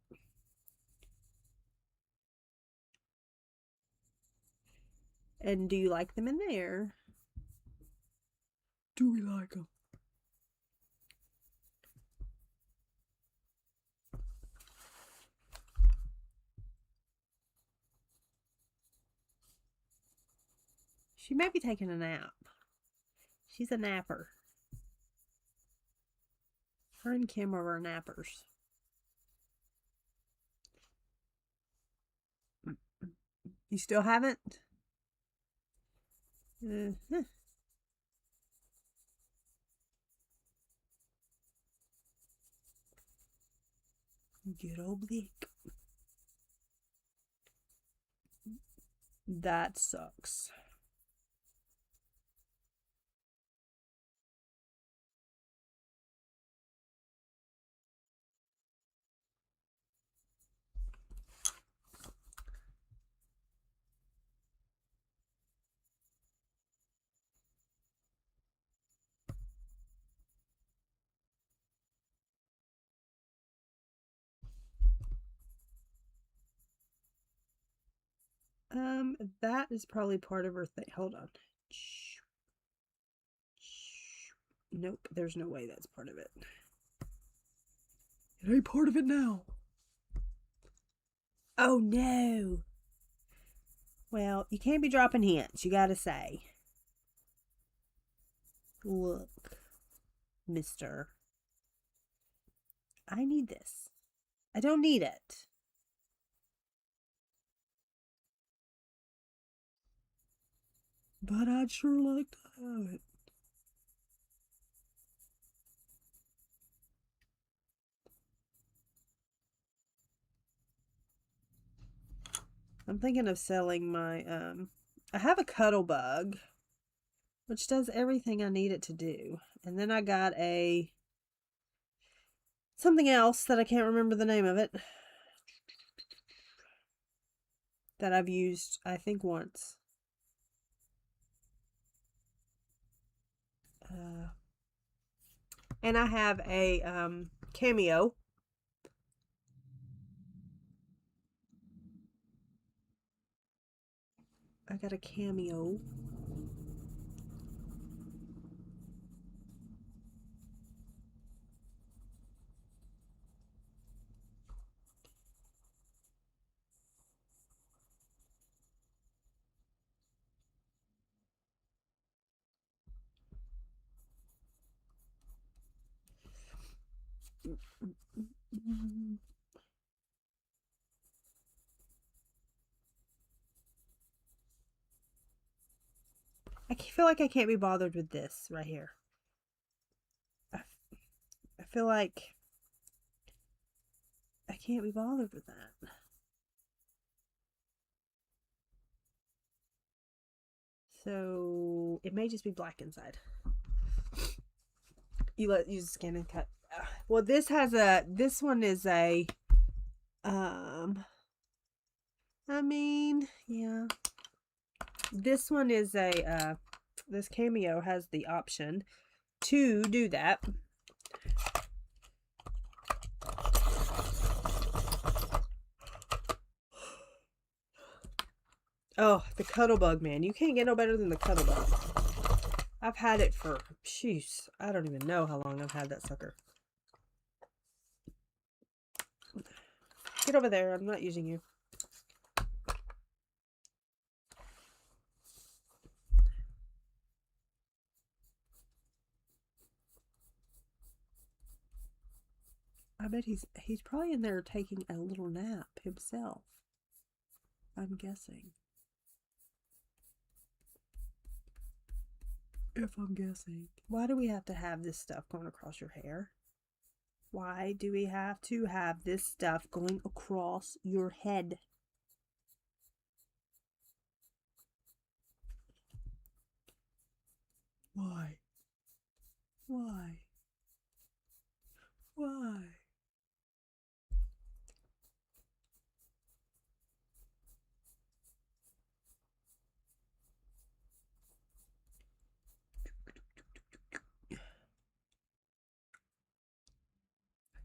And do you like them in there? Do we like them? She may be taking a nap. She's a napper. Her and Kim are our nappers. You still haven't? Good old Blick. That sucks. That is probably part of her thing. Hold on. Nope, there's no way that's part of it. It ain't part of it now. Oh no. Well, you can't be dropping hints, you gotta say. Look, mister. I need this. I don't need it. But I'd sure like to have it. I'm thinking of selling my, I have a cuddle bug, which does everything I need it to do. And then I got something else that I can't remember the name of it, that I've used, I think, once. And I have a cameo. I got a cameo. I feel like I can't be bothered with this right here. I feel like I can't be bothered with that. So it may just be black inside. You scan and cut. Well, this one is a, I mean, yeah. This one is a, this cameo has the option to do that. Oh, the Cuttlebug, man. You can't get no better than the Cuttlebug. I've had it for, jeez, I don't even know how long I've had that sucker. Get over there. I'm not using you. I bet he's probably in there taking a little nap himself. I'm guessing. If I'm guessing. Why do we have to have this stuff going across your hair? Why do we have to have this stuff going across your head? Why? Why? Why?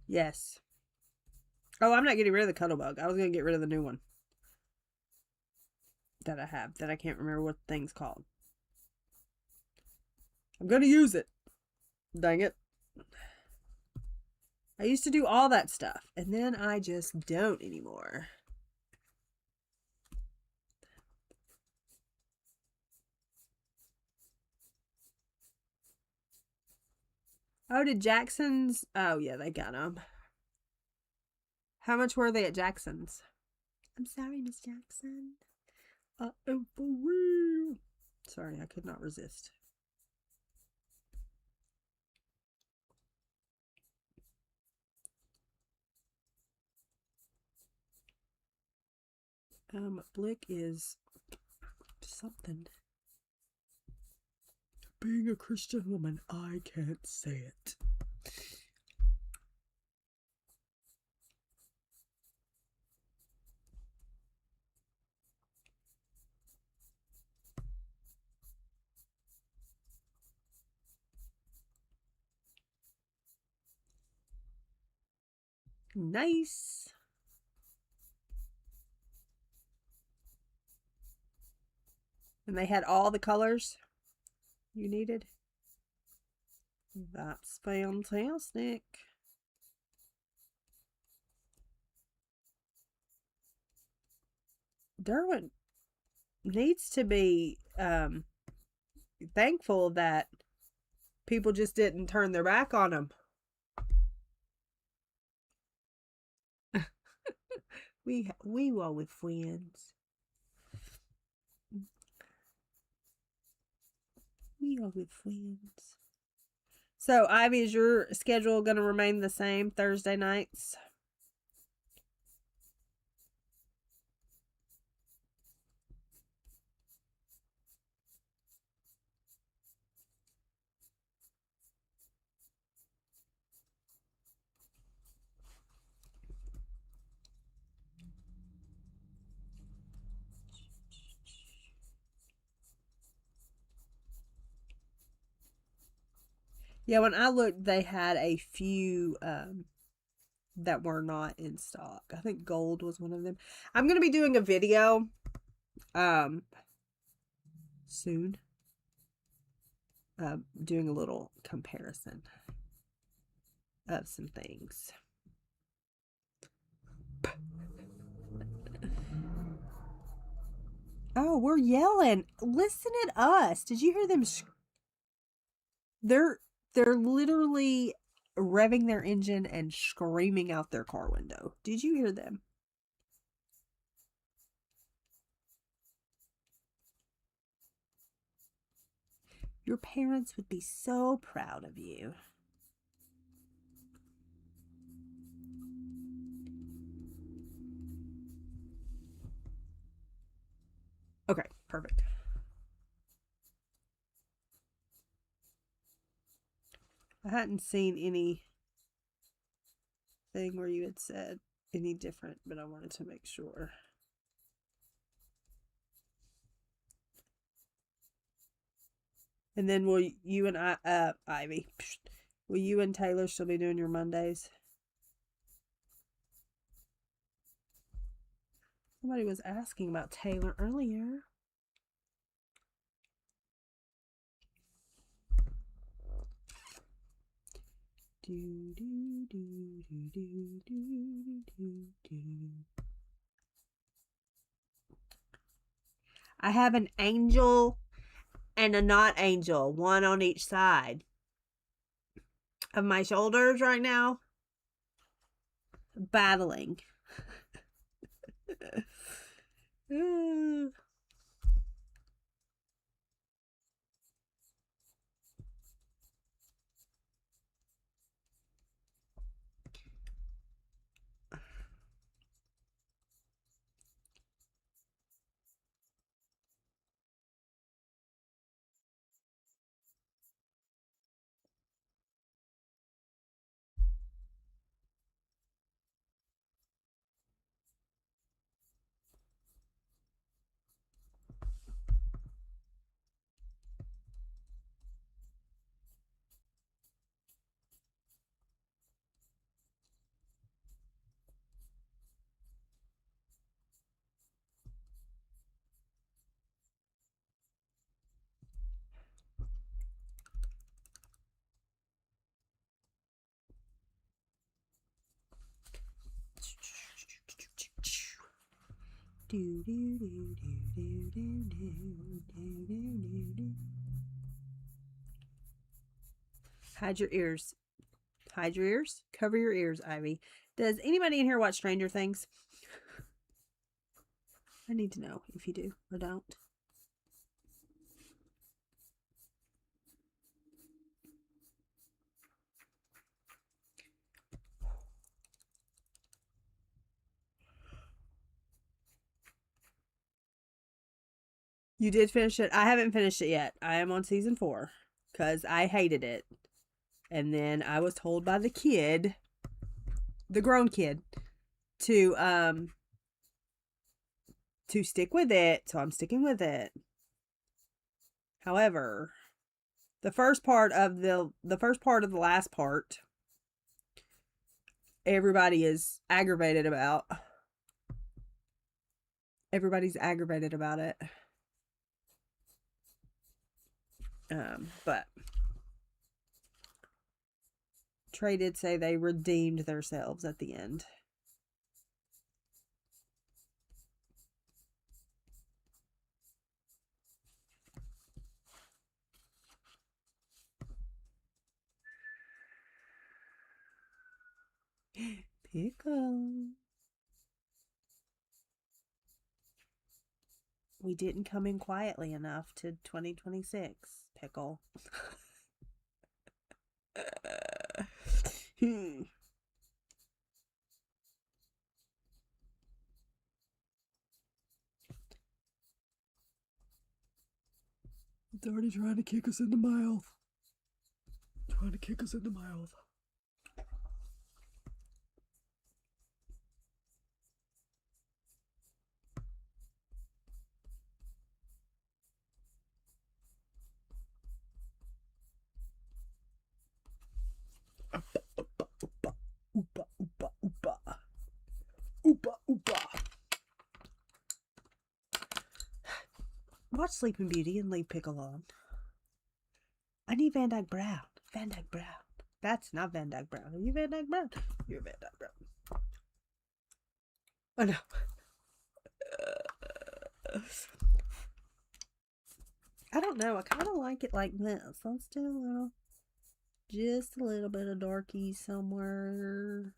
Yes. Oh, I'm not getting rid of the Cuttlebug. I was going to get rid of the new one that I have that I can't remember what the thing's called. I'm going to use it. Dang it. I used to do all that stuff, and then I just don't anymore. Oh, did Jackson's? Oh, yeah, they got them. How much were they at Jackson's? I'm sorry, Miss Jackson. I am for real. Sorry, I could not resist. Blick is something. Being a Christian woman, I can't say it. Nice. And they had all the colors you needed. That's fantastic. Derwent needs to be thankful that people just didn't turn their back on him. We were with friends. We are with friends. So, Ivy, is your schedule going to remain the same Thursday nights? Yeah, when I looked, they had a few that were not in stock. I think gold was one of them. I'm going to be doing a video soon, doing a little comparison of some things. Oh, we're yelling. Listen at us. Did you hear them? They're literally revving their engine and screaming out their car window. Did you hear them? Your parents would be so proud of you. Okay, perfect. I hadn't seen anything where you had said any different, but I wanted to make sure. And then will you and Ivy, will you and Taylor still be doing your Mondays? Somebody was asking about Taylor earlier. I have an angel and a not angel, one on each side of my shoulders right now, battling. Hide your ears. Hide your ears. Cover your ears, Ivy. Does anybody in here watch Stranger Things? I need to know if you do or don't. You did finish it? I haven't finished it yet. I am on season 4 because I hated it. And then I was told by the kid, the grown kid, to stick with it. So I'm sticking with it. However, the first part of the last part, everybody is aggravated about. Everybody's aggravated about it. But Trey did say they redeemed themselves at the end. Pickle. We didn't come in quietly enough to 2026, Pickle. It's already trying to kick us in the mouth. Trying to kick us in the mouth. Oopa, oopa, oopa. Oopa, oopa. Watch Sleeping Beauty and leave Pickle on. I need Van Dyke Brown. Van Dyke Brown. That's not Van Dyke Brown. Are you Van Dyke Brown? You're Van Dyke Brown. Oh no. I don't know. I kind of like it like this. Let's do a little, just a little bit of darky somewhere.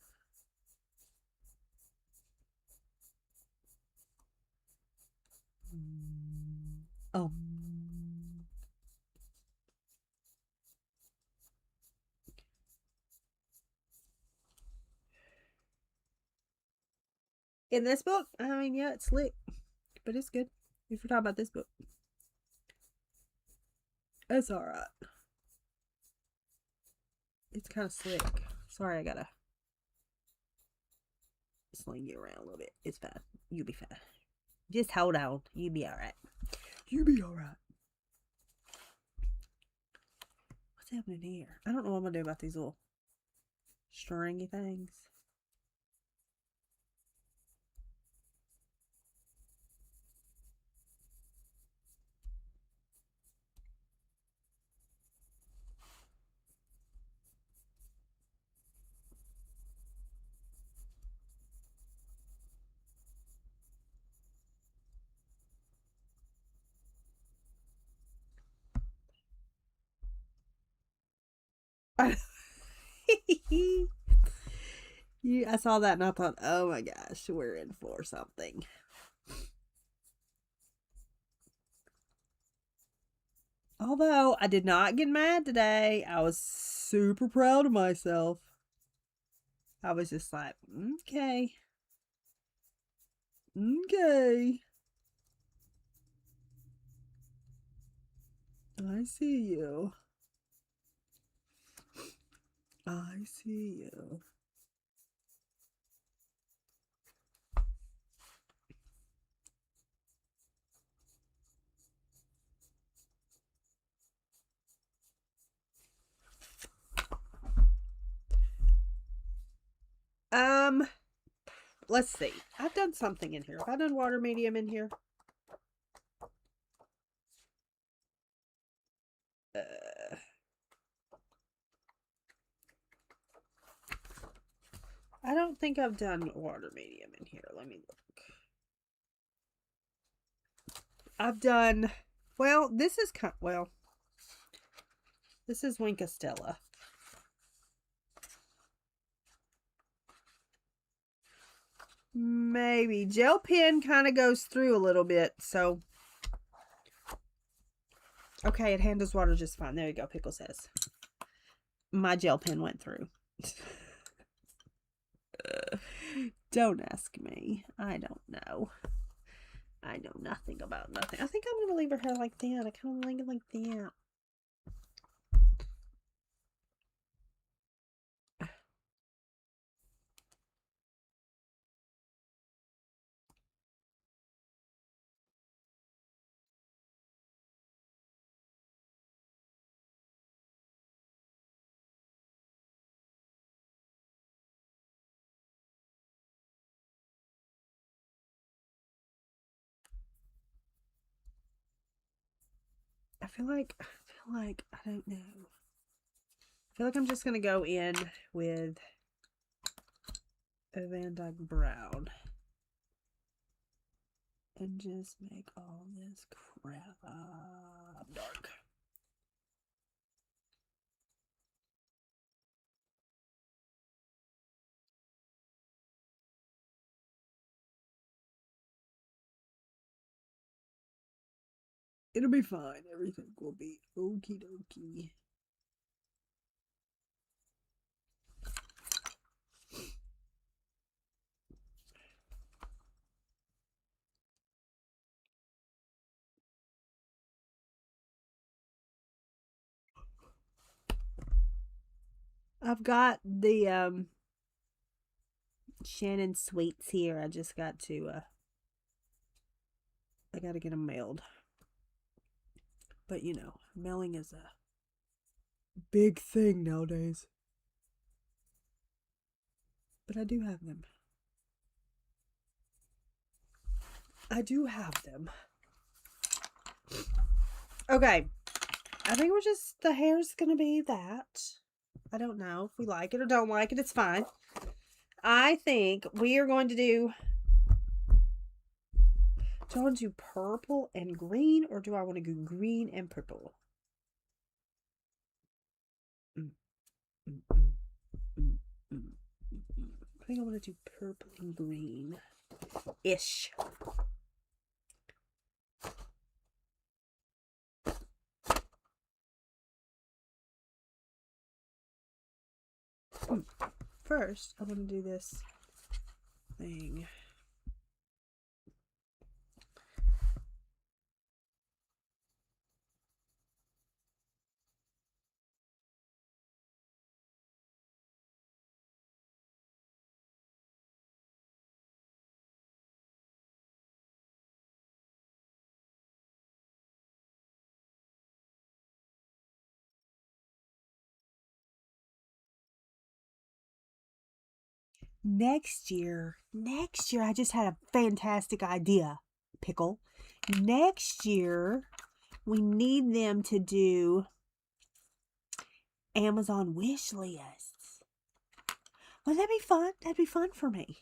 In this book, I mean, yeah, it's slick, but it's good. If we're talking about this book, it's all right. It's kind of slick. Sorry, I gotta sling you around a little bit. It's fine. You'll be fine. Just hold on. You'll be all right. You'll be all right. What's happening here? I don't know what I'm gonna do about these little stringy things. I saw that and I thought, oh my gosh, we're in for something. Although I did not get mad today, I was super proud of myself. I was just like, okay. Okay. I see you. I see you. Let's see. I've done something in here. Have I done water medium in here? I don't think I've done water medium in here. Let me look. I've done, well, this is kind, well, this is Winka Stella. Maybe. Gel pen kind of goes through a little bit, so. Okay, it handles water just fine. There you go, Pickle says. My gel pen went through. Don't ask me. I don't know. I know nothing about nothing. I think I'm going to leave her hair like that. I kind of like it like that. I feel like, I don't know. I feel like I'm just going to go in with a Van Dyke Brown. And just make all this crap dark. It'll be fine. Everything will be okie dokie. I've got the Shannon Sweets here. I just got to I gotta get them mailed. But you know, mailing is a big thing nowadays. But I do have them. I do have them. Okay. I think we're just, the hair's gonna be that. I don't know if we like it or don't like it. It's fine. I think we are going to do, do I want to do purple and green, or do I want to do green and purple? I think I want to do purple and green-ish. First, I want to do this thing. Next year, I just had a fantastic idea, Pickle. Next year, we need them to do Amazon wish lists. Well, that'd be fun. That'd be fun for me.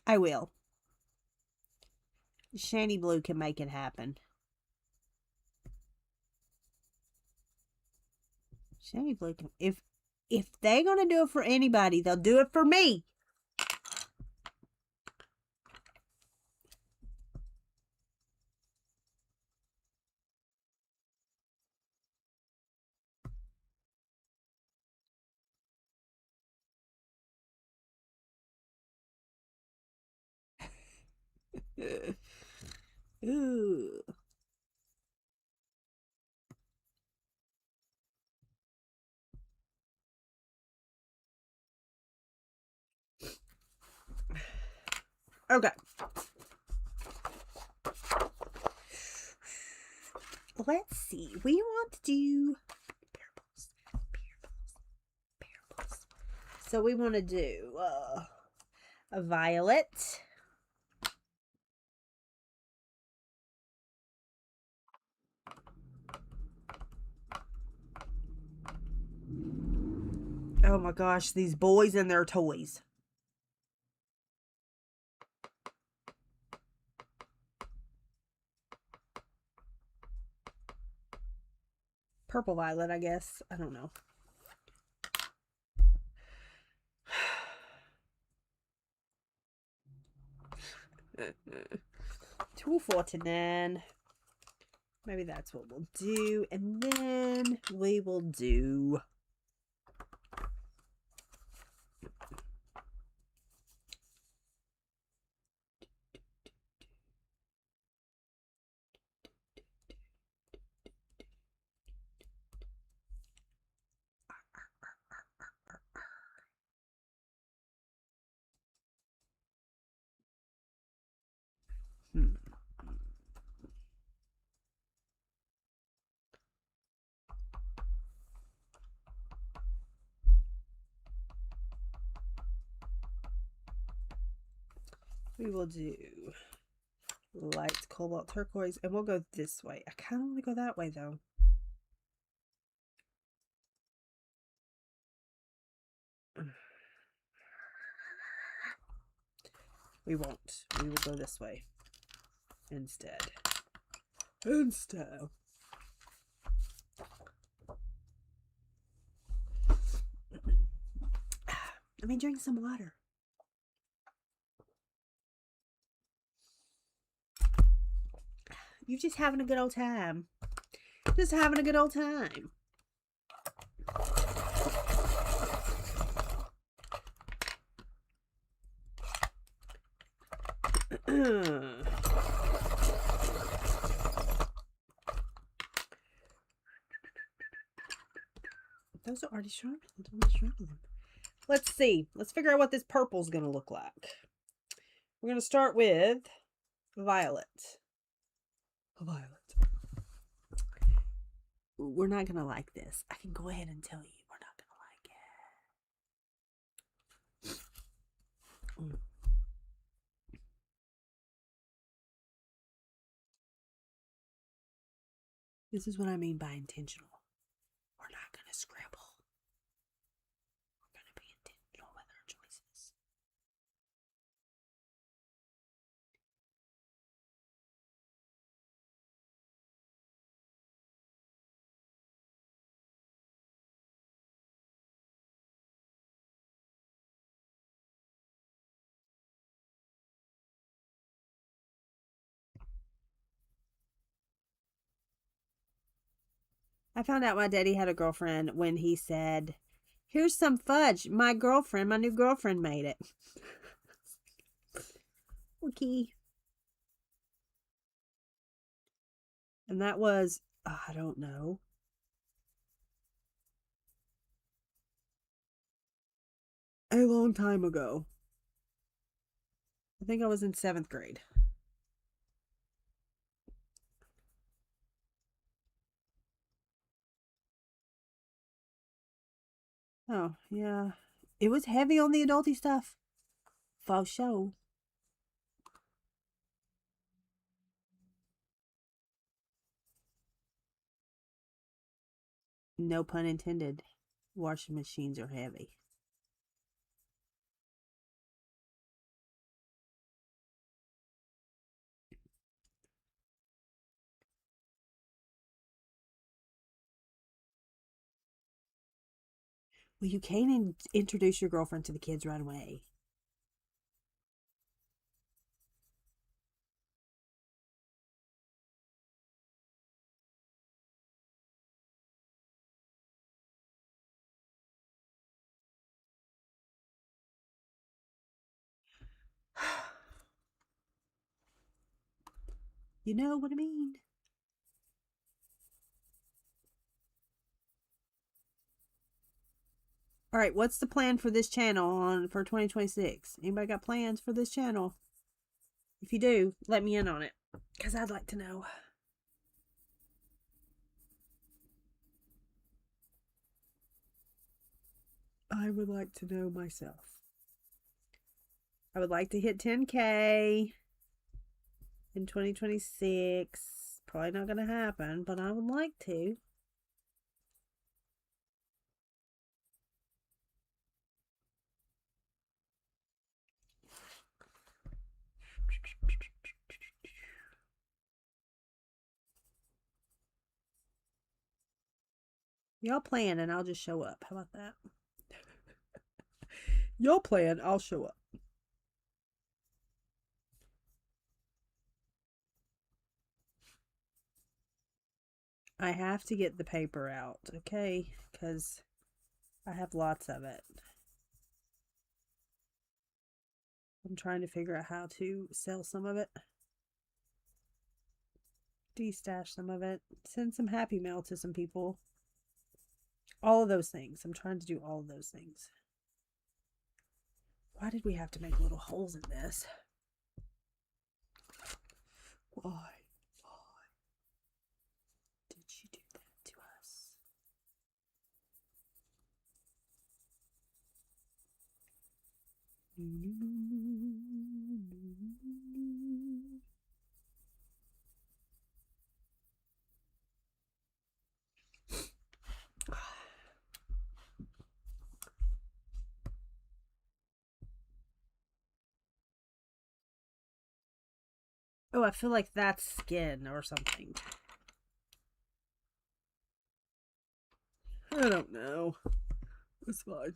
I will. Shiny Blue can make it happen. Shiny Blue can, if they're gonna do it for anybody, they'll do it for me. Ooh. Okay. Let's see. We want to do purples. So we want to do a violet. Oh my gosh, these boys and their toys. Purple violet, I guess. I don't know. $2.49. Maybe that's what we'll do. And then we will do We will do light cobalt turquoise, and we'll go this way. I kind of want to go that way though. We won't. We will go this way instead. Let me drink some water. You're just having a good old time. Just having a good old time. Those are already sharpened. Let's see. Let's figure out what this purple is going to look like. We're going to start with violet. Violet. We're not going to like this. I can go ahead and tell you we're not going to like it. This is what I mean by intentional. We're not going to scribble. We're going to be intentional with our choices. I found out my daddy had a girlfriend when he said, "Here's some fudge. My new girlfriend made it." Okay. And that was, I don't know, a long time ago. I think I was in 7th grade. Oh, yeah. It was heavy on the adulty stuff. For sure. No pun intended. Washing machines are heavy. Well, you can't introduce your girlfriend to the kids right away. You know what I mean? All right, what's the plan for this channel for 2026? Anybody got plans for this channel? If you do, let me in on it, because I'd like to know. I would like to know myself. I would like to hit 10K in 2026. Probably not going to happen, but I would like to. Y'all plan and I'll just show up. How about that? Y'all plan, I'll show up. I have to get the paper out, okay? Because I have lots of it. I'm trying to figure out how to sell some of it. Destash some of it. Send some happy mail to some people. All of those things. I'm trying to do all of those things. Why did we have to make little holes in this? Why did she do that to us? Oh, I feel like that's skin or something. I don't know. It's fine.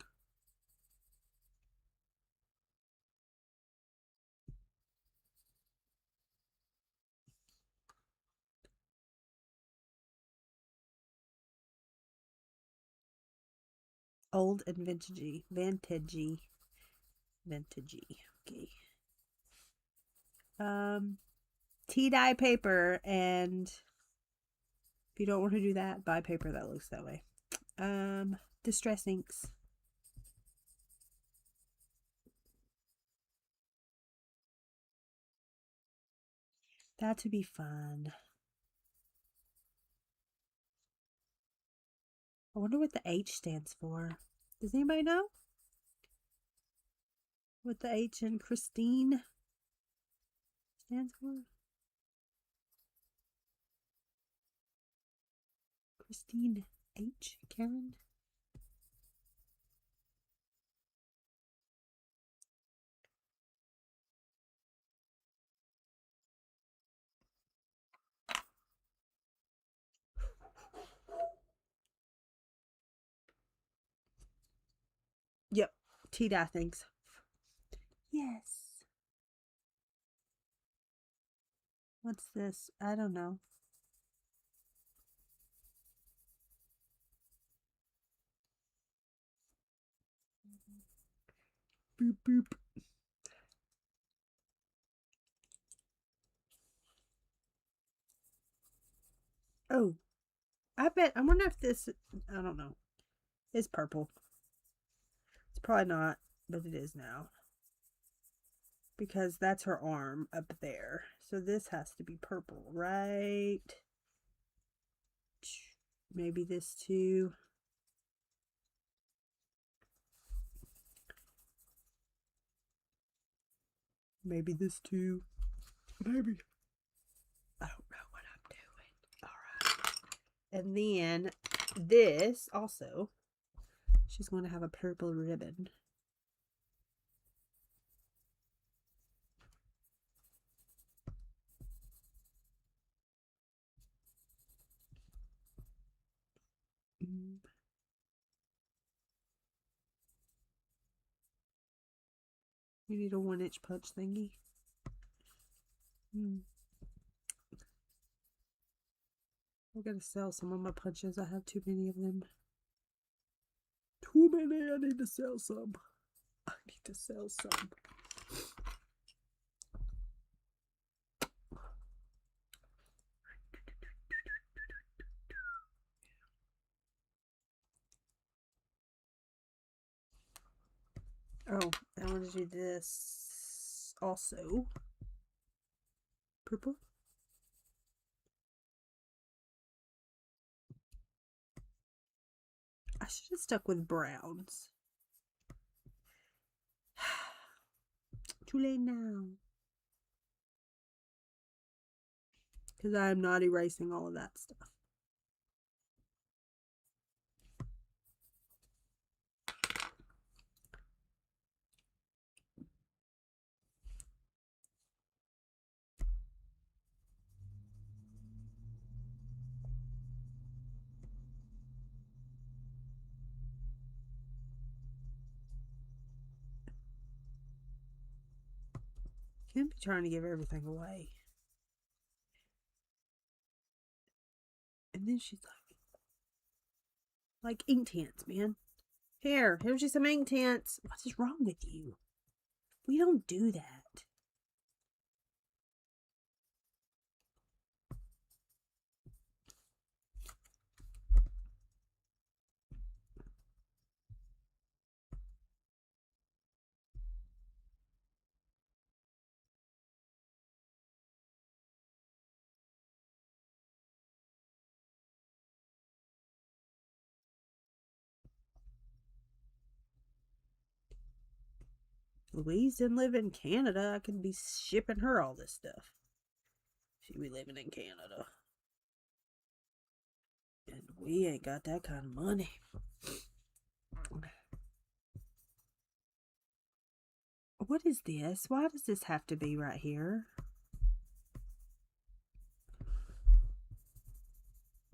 Old and vintagey. Vintagey. Okay. Tea dye paper, and if you don't want to do that, buy paper that looks that way. Distress inks. That would be fun. I wonder what the H stands for. Does anybody know what the H in Christine stands for? Christine H. Karen? Yep. Tea-dye things. Yes. What's this? I don't know. Boop, boop. Oh, I wonder if this, I don't know. It's purple. It's probably not, but it is now. Because that's her arm up there. So this has to be purple, right? Maybe this too. Maybe this too. Maybe. I don't know what I'm doing. Alright. And then this also, she's going to have a purple ribbon. You need a 1-inch punch thingy. I'm gonna sell some of my punches. I have too many of them. Too many. I need to sell some. I need to sell some. Oh, I want to do this also. Purple. I should have stuck with browns. Too late now. Because I'm not erasing all of that stuff. Can't be trying to give everything away. And then she's like ink tints, man. Here's you some ink tints. What is wrong with you? We don't do that. Louise didn't live in Canada. I could be shipping her all this stuff. She be living in Canada. And we ain't got that kind of money. What is this? Why does this have to be right here?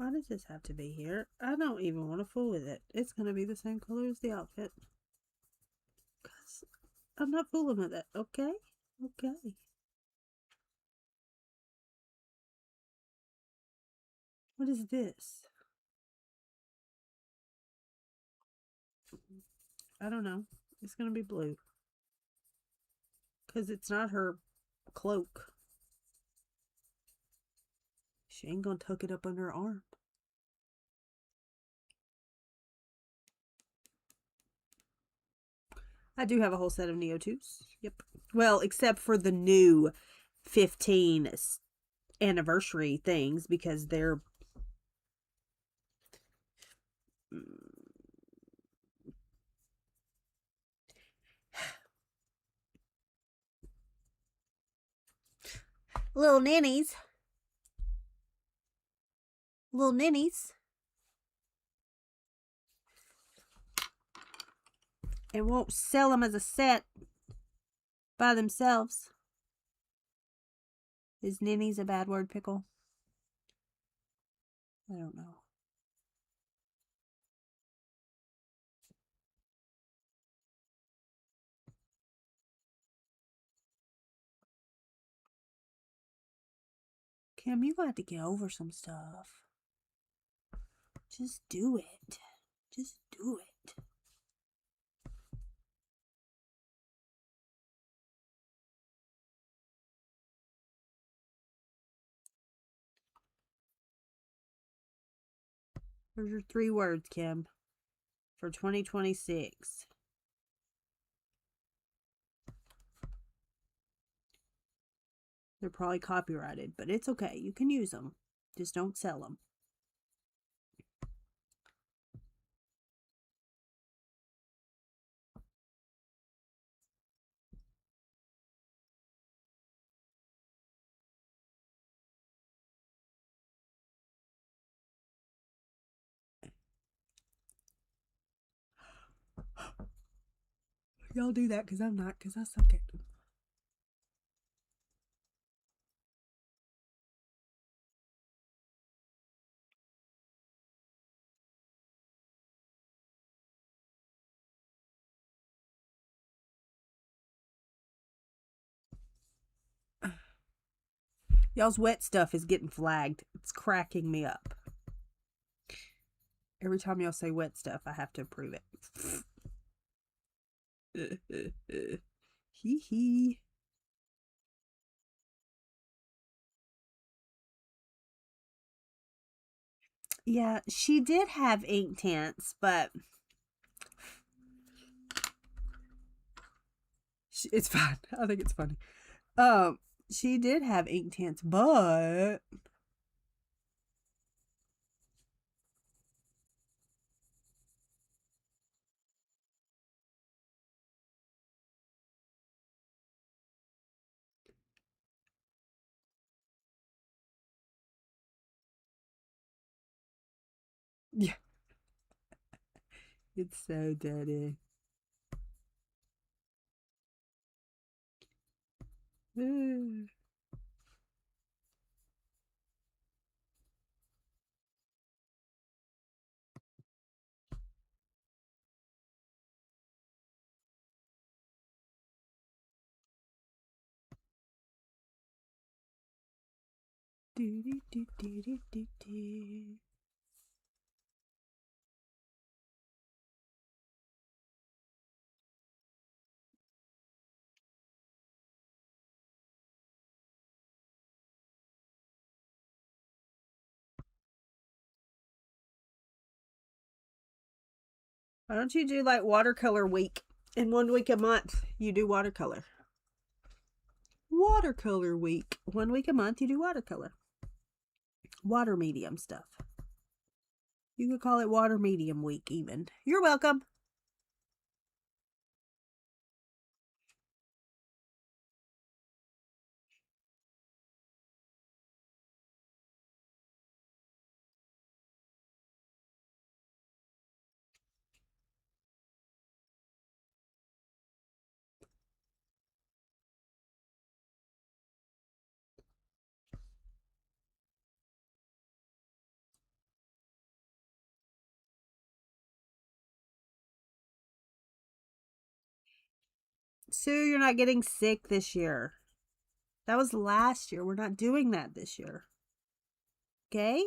Why does this have to be here? I don't even want to fool with it. It's going to be the same color as the outfit. Because I'm not fooling with it, okay? Okay. What is this? I don't know. It's going to be blue. Because it's not her cloak. She ain't going to tuck it up under her arm. I do have a whole set of Neo 2s. Yep. Well, except for the new 15 anniversary things because they're little ninnies. Little ninnies. And won't sell them as a set by themselves. Is ninnies a bad word, Pickle? I don't know. Kim, you got to get over some stuff. Just do it. Just do it. There's your 3 words, Kim, for 2026. They're probably copyrighted, but it's okay. You can use them. Just don't sell them. Y'all do that because I'm not, because I suck at them. Y'all's wet stuff is getting flagged. It's cracking me up. Every time y'all say wet stuff, I have to approve it. Hee hee. Yeah, she did have ink tints, but it's fine. I think it's funny. She did have ink tints, but yeah, it's so dirty. Why don't you do like watercolor week? In 1 week a month, you do watercolor. Watercolor week. 1 week a month, you do watercolor. Water medium stuff. You could call it water medium week even. You're welcome. Sue, you're not getting sick this year. That was last year. We're not doing that this year. Okay?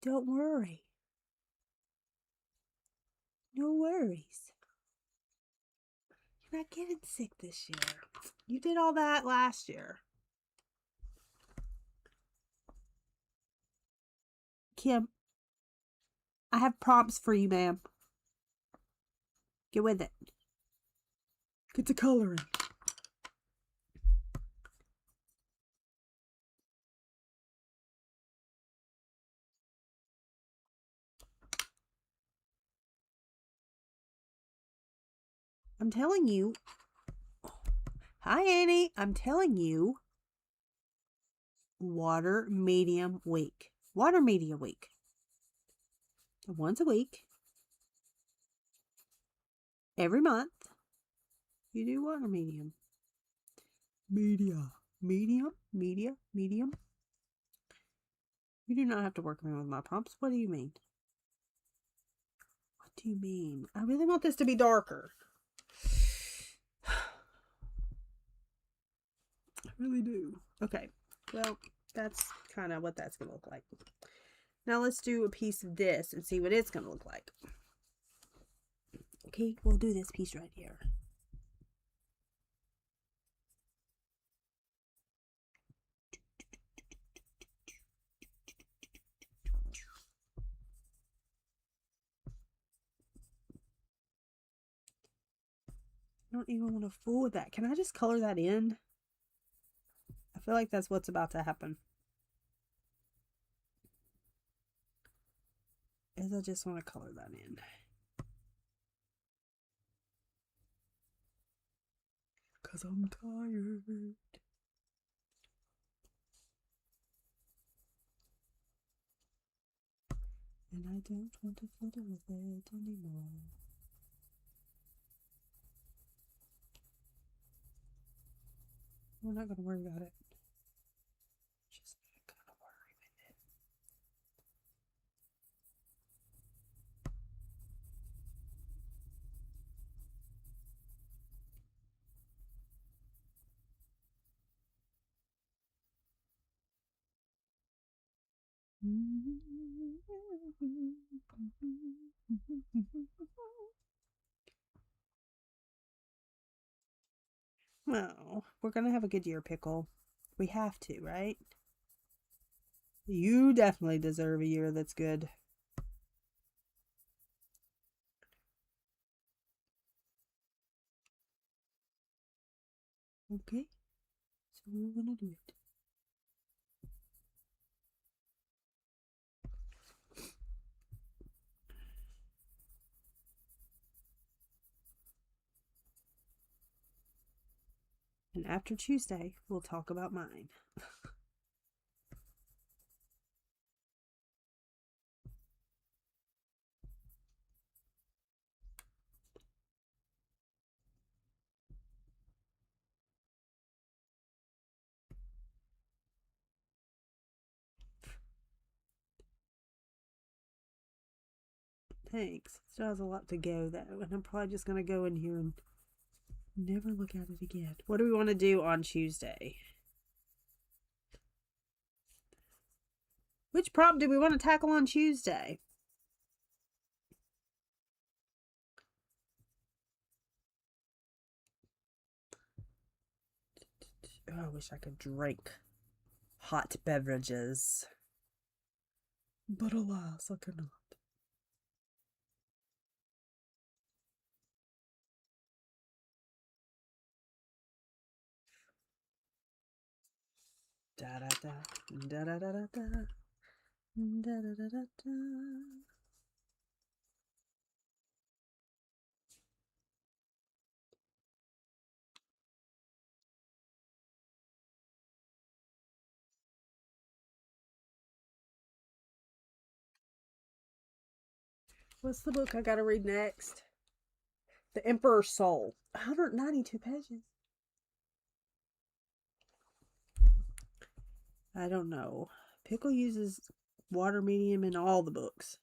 Don't worry. No worries. You're not getting sick this year. You did all that last year. Kim, I have prompts for you, ma'am. Get with it. Get to coloring. I'm telling you. Hi, Annie. I'm telling you. Water medium week. Water media week. Once a week. Every month. You do water medium. Medium. Medium. You do not have to work with my prompts. What do you mean? What do you mean? I really want this to be darker. I really do. Okay. Well, that's kind of what that's going to look like. Now let's do a piece of this and see what it's going to look like. Okay, we'll do this piece right here. I don't even want to fool with that. Can I just color that in? I feel like that's what's about to happen. Is I just want to color that in. Because I'm tired. And I don't want to fiddle with it anymore. We're not going to worry about it. Just not going to worry with it. Well, we're going to have a good year, Pickle. We have to, right? You definitely deserve a year that's good. Okay, so we're going to do it. And after Tuesday, we'll talk about mine. Thanks. Still has a lot to go, though, and I'm probably just going to go in here and never look at it again. What do we want to do on Tuesday? Which prompt do we want to tackle on Tuesday? Oh, I wish I could drink hot beverages. But alas, I cannot. Da da da da da da da da da da da da da. What's the book I gotta read next? The Emperor's Soul. 192 pages. I don't know. Pickle uses water medium in all the books.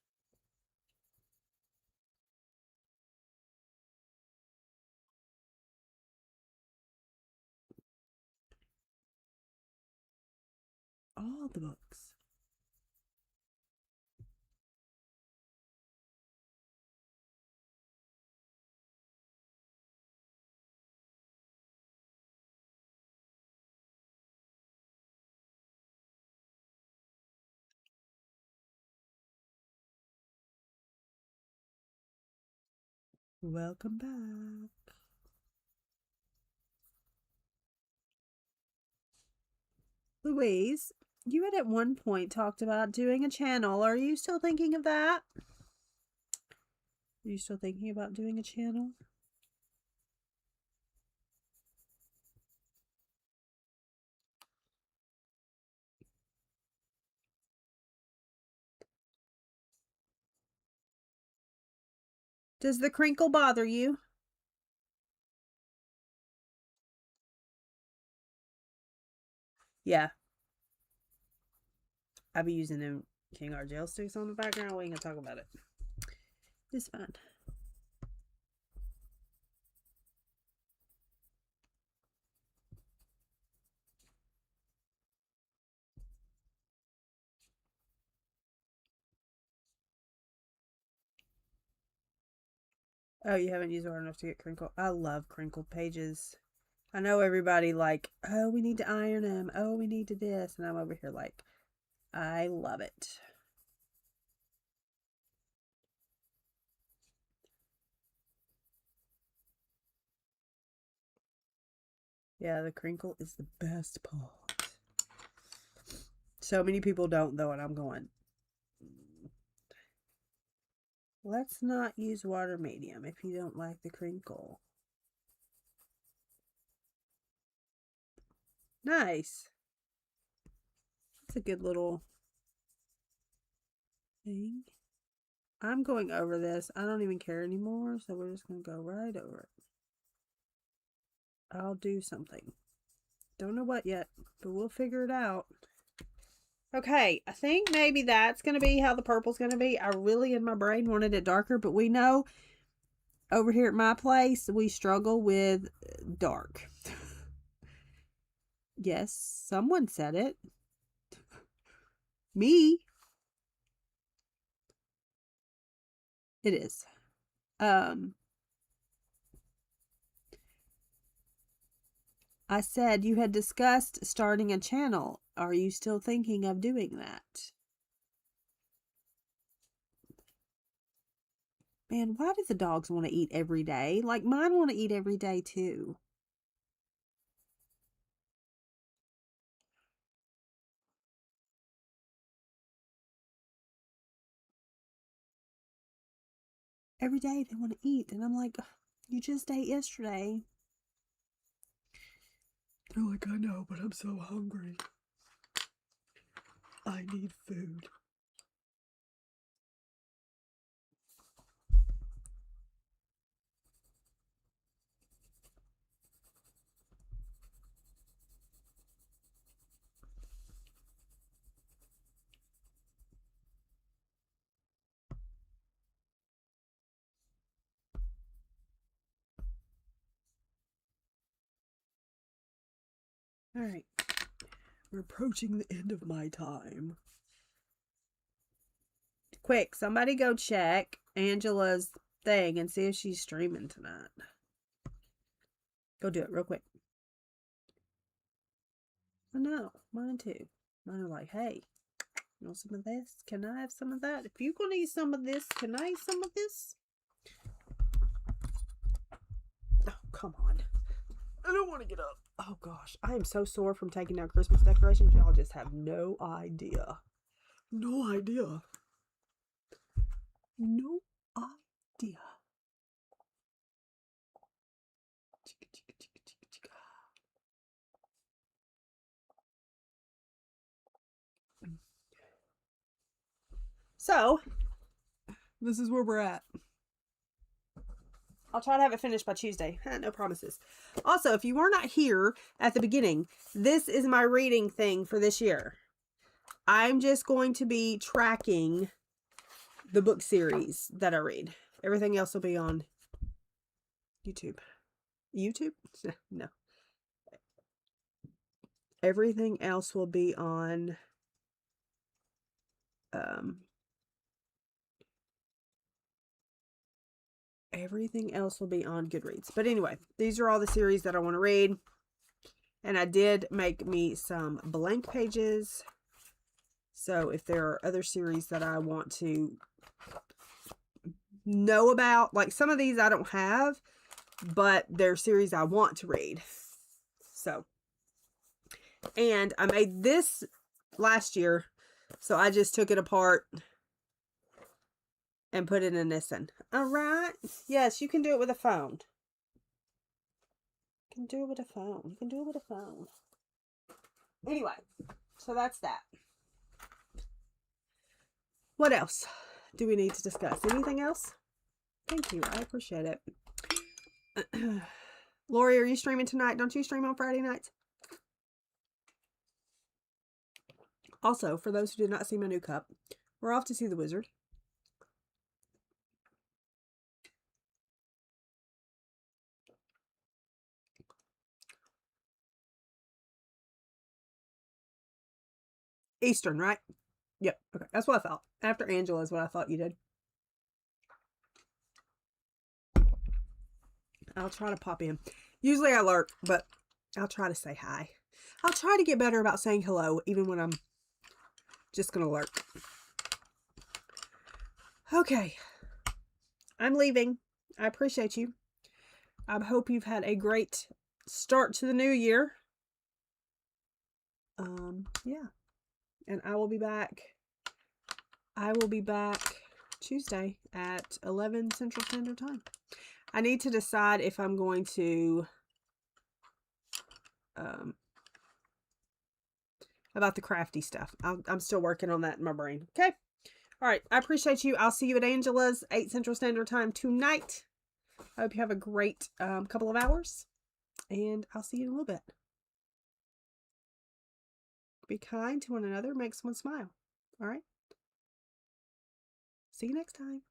all the books. Welcome back. Louise, you had at one point talked about doing a channel. Are you still thinking of that? Are you still thinking about doing a channel? Does the crinkle bother you? Yeah. I'll be using them King R gel sticks on the background. We ain't gonna talk about it. It's fine. Oh, you haven't used hard enough to get crinkle. I love crinkled pages. I know everybody like, oh, we need to iron them. Oh, we need to this. And I'm over here like, I love it. Yeah, the crinkle is the best part. So many people don't though, and I'm going, let's not use water medium if you don't like the crinkle. Nice. That's a good little thing. I'm going over this. I don't even care anymore, so we're just going to go right over it. I'll do something. Don't know what yet, but we'll figure it out. Okay, I think maybe that's going to be how the purple's going to be. I really, in my brain, wanted it darker, but we know over here at my place, we struggle with dark. Yes, someone said it. Me. It is. I said you had discussed starting a channel. Are you still thinking of doing that? Man, why do the dogs want to eat every day? Like mine want to eat every day too. Every day they want to eat. And I'm like, you just ate yesterday. They're like, I know, but I'm so hungry. I need food. All right. We're approaching the end of my time. Quick, somebody go check Angela's thing and see if she's streaming tonight. Go do it real quick. I know, mine too. Mine are like, hey, you want some of this? Can I have some of that? If you're going to eat some of this, can I eat some of this? Oh, come on. I don't want to get up. Oh, gosh. I am so sore from taking down Christmas decorations. Y'all just have no idea. No idea. No idea. So, this is where we're at. I'll try to have it finished by Tuesday. No promises. Also, if you were not here at the beginning, this is my reading thing for this year. I'm just going to be tracking the book series that I read. Everything else will be on YouTube. YouTube? No. Everything else will be on Everything else will be on Goodreads. But anyway, these are all the series that I want to read. And I did make me some blank pages. So if there are other series that I want to know about, like some of these I don't have, but they're series I want to read. So, and I made this last year, so I just took it apart and put it in this one. All right. Yes, you can do it with a phone. You can do it with a phone. You can do it with a phone. Anyway, so that's that. What else do we need to discuss? Anything else? Thank you. I appreciate it. Lori, are you streaming tonight? Don't you stream on Friday nights? Also, for those who did not see my new cup, we're off to see the wizard. Eastern, right? Yep. Okay. That's what I thought. After Angela is what I thought you did. I'll try to pop in. Usually I lurk, but I'll try to say hi. I'll try to get better about saying hello, even when I'm just going to lurk. Okay. I'm leaving. I appreciate you. I hope you've had a great start to the new year. Yeah. And I will be back. I will be back Tuesday at 11 Central Standard Time. I need to decide if I'm going to about the crafty stuff. I'm still working on that in my brain. Okay. All right. I appreciate you. I'll see you at Angela's 8 Central Standard Time tonight. I hope you have a great couple of hours. And I'll see you in a little bit. Be kind to one another. Makes one smile. All right. See you next time.